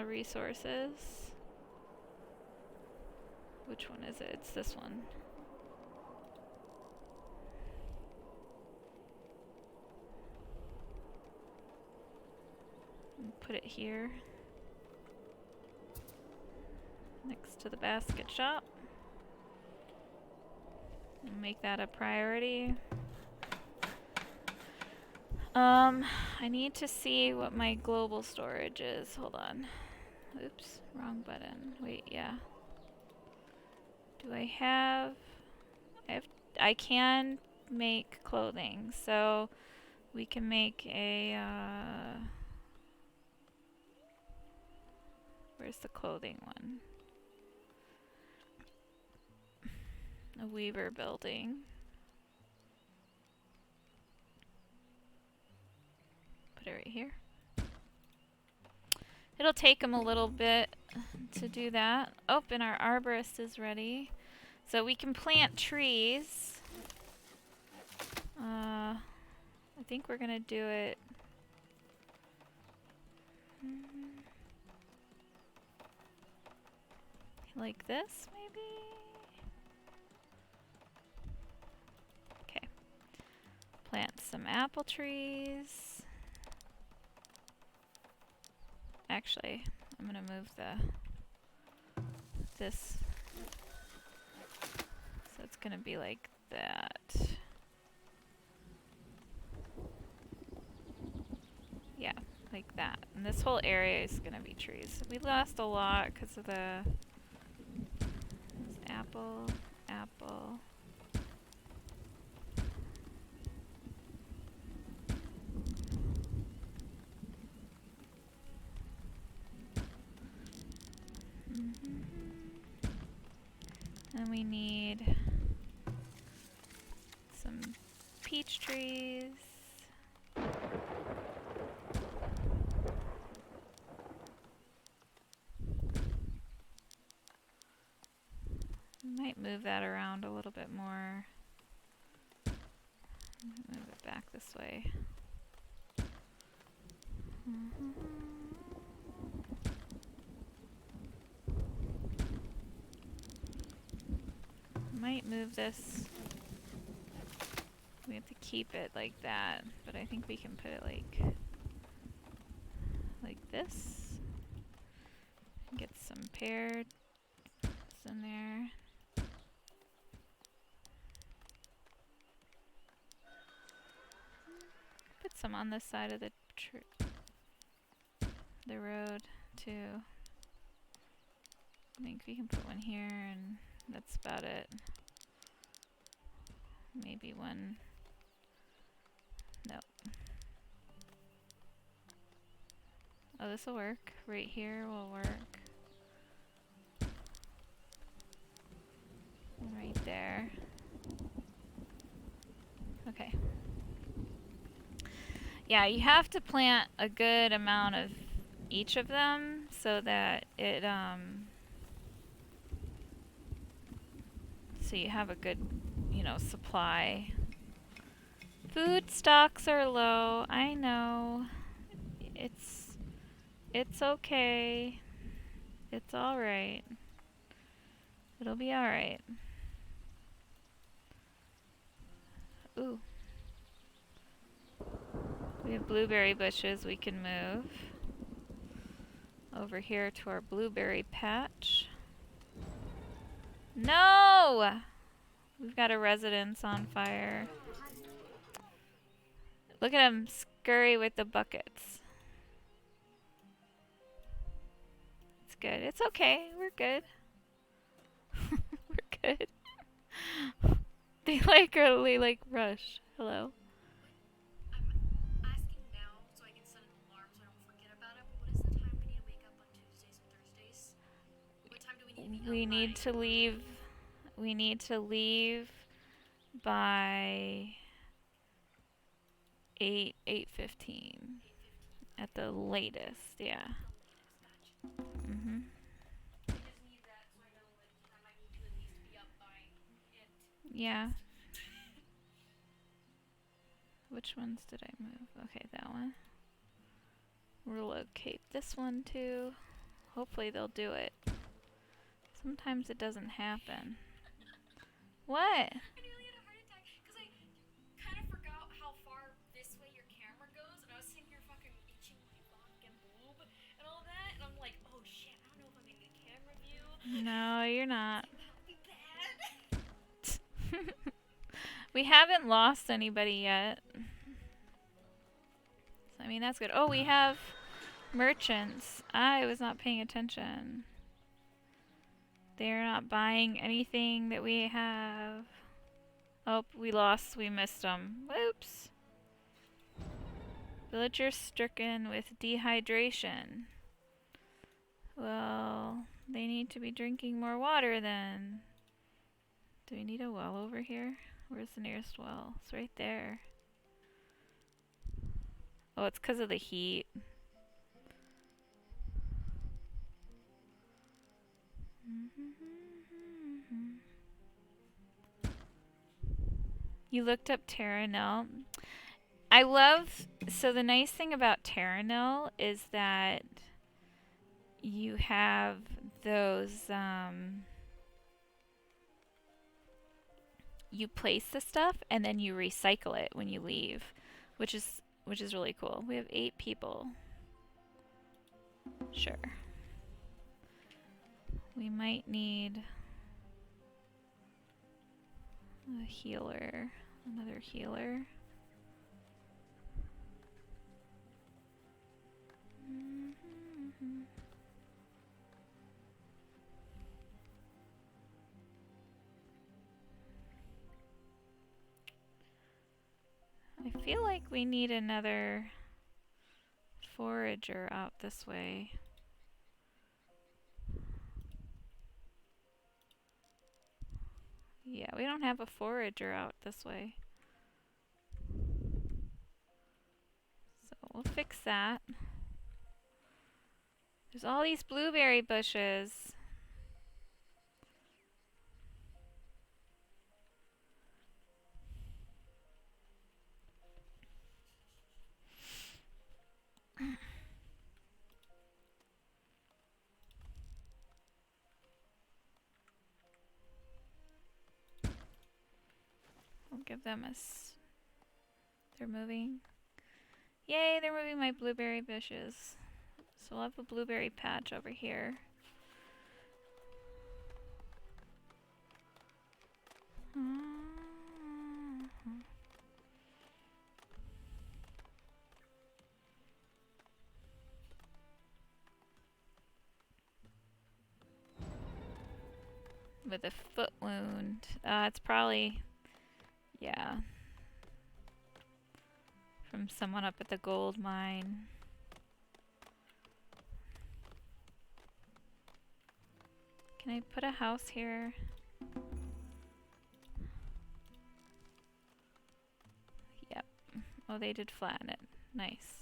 Resources. Which one is it? It's this one. Put it here. Next to the basket shop. And make that a priority. I need to see what my global storage is. Hold on. Oops, wrong button. Wait, yeah. Do I have... I can make clothing, so we can make a, where's the clothing one? A weaver building. Put it right here. It'll take them a little bit to do that. Oh, and our arborist is ready. So we can plant trees. I think we're gonna do it like this, maybe? Okay. Plant some apple trees. Actually, I'm gonna move this, so it's gonna be like that. Yeah, like that. And this whole area is gonna be trees. We lost a lot because of the apple, apple. And we need some peach trees. Might move that around a little bit more. Move it back this way. Might move this. We have to keep it like that, but I think we can put it like this. Get some pears in there. Put some on this side of the road too. I think we can put one here, and that's about it. Maybe one. Nope. Oh, this will work. Right here will work. And right there. Okay. Yeah, you have to plant a good amount of each of them so that it so you have a good, supply. Food stocks are low. I know. It's okay. It's all right. It'll be all right. Ooh. We have blueberry bushes we can move over here to our blueberry patch. No! We've got a residence on fire. Look at him scurry with the buckets. It's good. It's okay. We're good. We're good. They really rush. Hello. I'm asking now so I can set an alarm so I don't forget about it. But what is the time we need to wake up on Tuesdays and Thursdays? What time do we need to be We up need by? to leave. We need to leave by 8:15 at the latest. Yeah. Mhm. I just need that so I know what time I need to at least be up by it. Yeah. Which ones did I move? Okay, that one. Relocate this one too. Hopefully they'll do it. Sometimes it doesn't happen. What? I nearly had a heart attack because I kind of forgot how far this way your camera goes, and I was sitting here fucking itching my fucking boob and all that, and I'm like, oh shit, I don't know if I'm in the camera view. No, you're not. That would be bad. We haven't lost anybody yet. So, I mean, that's good. Oh, we have merchants. I was not paying attention. They're not buying anything that we have. Oh, we lost. We missed them. Whoops. Villagers stricken with dehydration. Well, they need to be drinking more water then. Do we need a well over here? Where's the nearest well? It's right there. Oh, it's because of the heat. You looked up Terranel. I love, so the nice thing about Terranil is that you have those, you place the stuff and then you recycle it when you leave, which is really cool. We have 8 people. Sure. We might need a healer, another healer. I feel like we need another forager out this way. Yeah, we don't have a forager out this way. So we'll fix that. There's all these blueberry bushes. I'll give them a they're moving. Yay, they're moving my blueberry bushes. So we'll have a blueberry patch over here. With a foot wound. It's probably, yeah, from someone up at the gold mine. Can I put a house here? Yep. Oh, they did flatten it. Nice.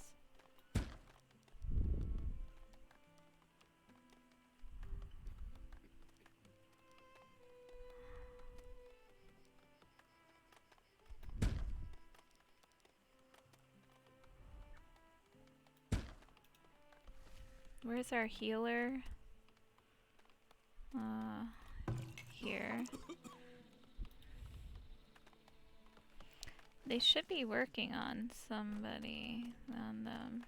Where's our healer? Here. They should be working on somebody, on them.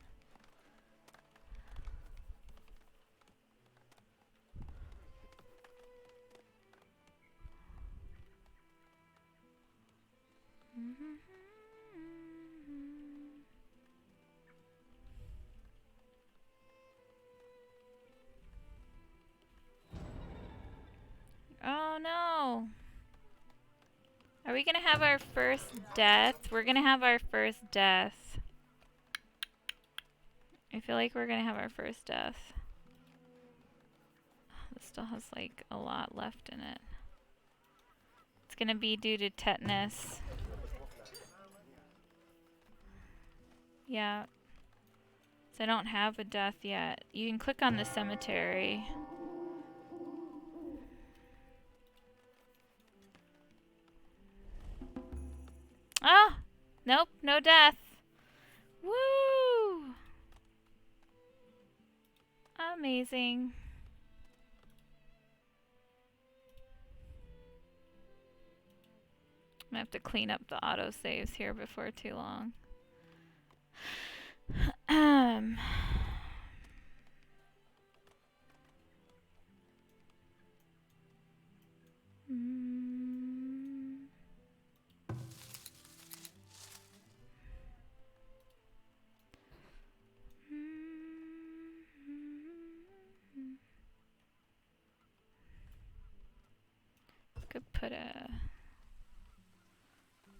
Oh no! Are we gonna have our first death? We're gonna have our first death. I feel like we're gonna have our first death. This still has like a lot left in it. It's gonna be due to tetanus. Yeah. So I don't have a death yet. You can click on the cemetery. Ah! Nope, no death. Woo! Amazing. I'm gonna have to clean up the autosaves here before too long. Could put a...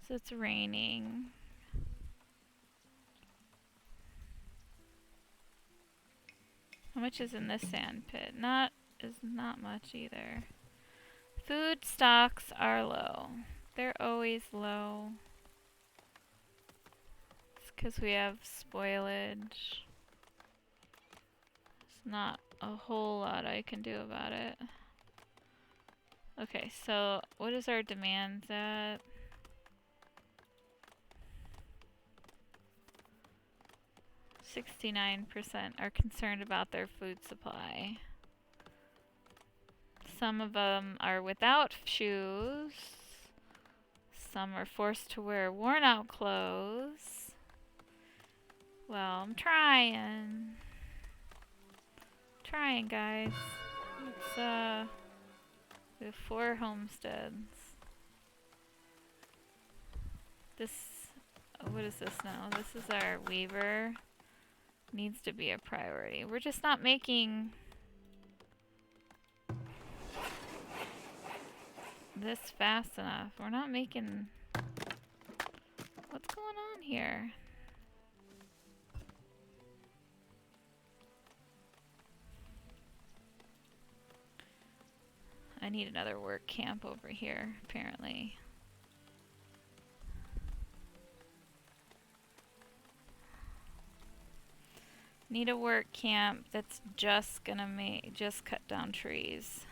So it's raining. How much is in this sand pit? Not much either. Food stocks are low. They're always low. It's because we have spoilage. There's not a whole lot I can do about it. Okay, so what is our demands at? 69% are concerned about their food supply. Some of them are without shoes. Some are forced to wear worn-out clothes. Well, I'm trying. Trying, guys. It's, we have 4 homesteads. This, what is this now? This is our weaver. Needs to be a priority. We're just not making this fast enough. We're not making... What's going on here? I need another work camp over here, apparently. Need a work camp that's just gonna just cut down trees.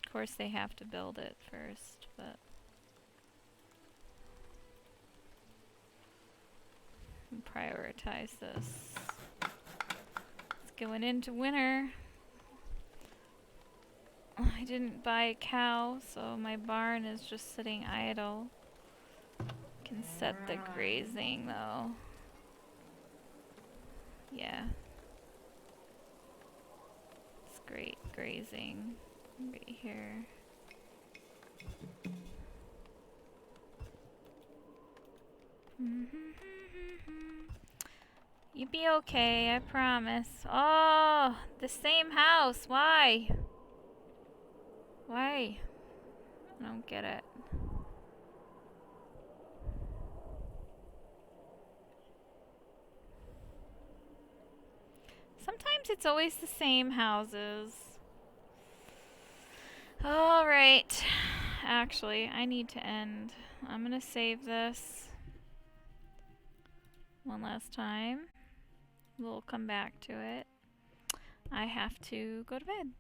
Of course they have to build it first, but prioritize this. It's going into winter. I didn't buy a cow, so my barn is just sitting idle. Can set the grazing though. Yeah. It's great grazing right here. You'll be okay, I promise. Oh, the same house. Why? Why? I don't get it. Sometimes it's always the same houses. Alright. Actually, I need to end. I'm gonna save this one last time. We'll come back to it. I have to go to bed.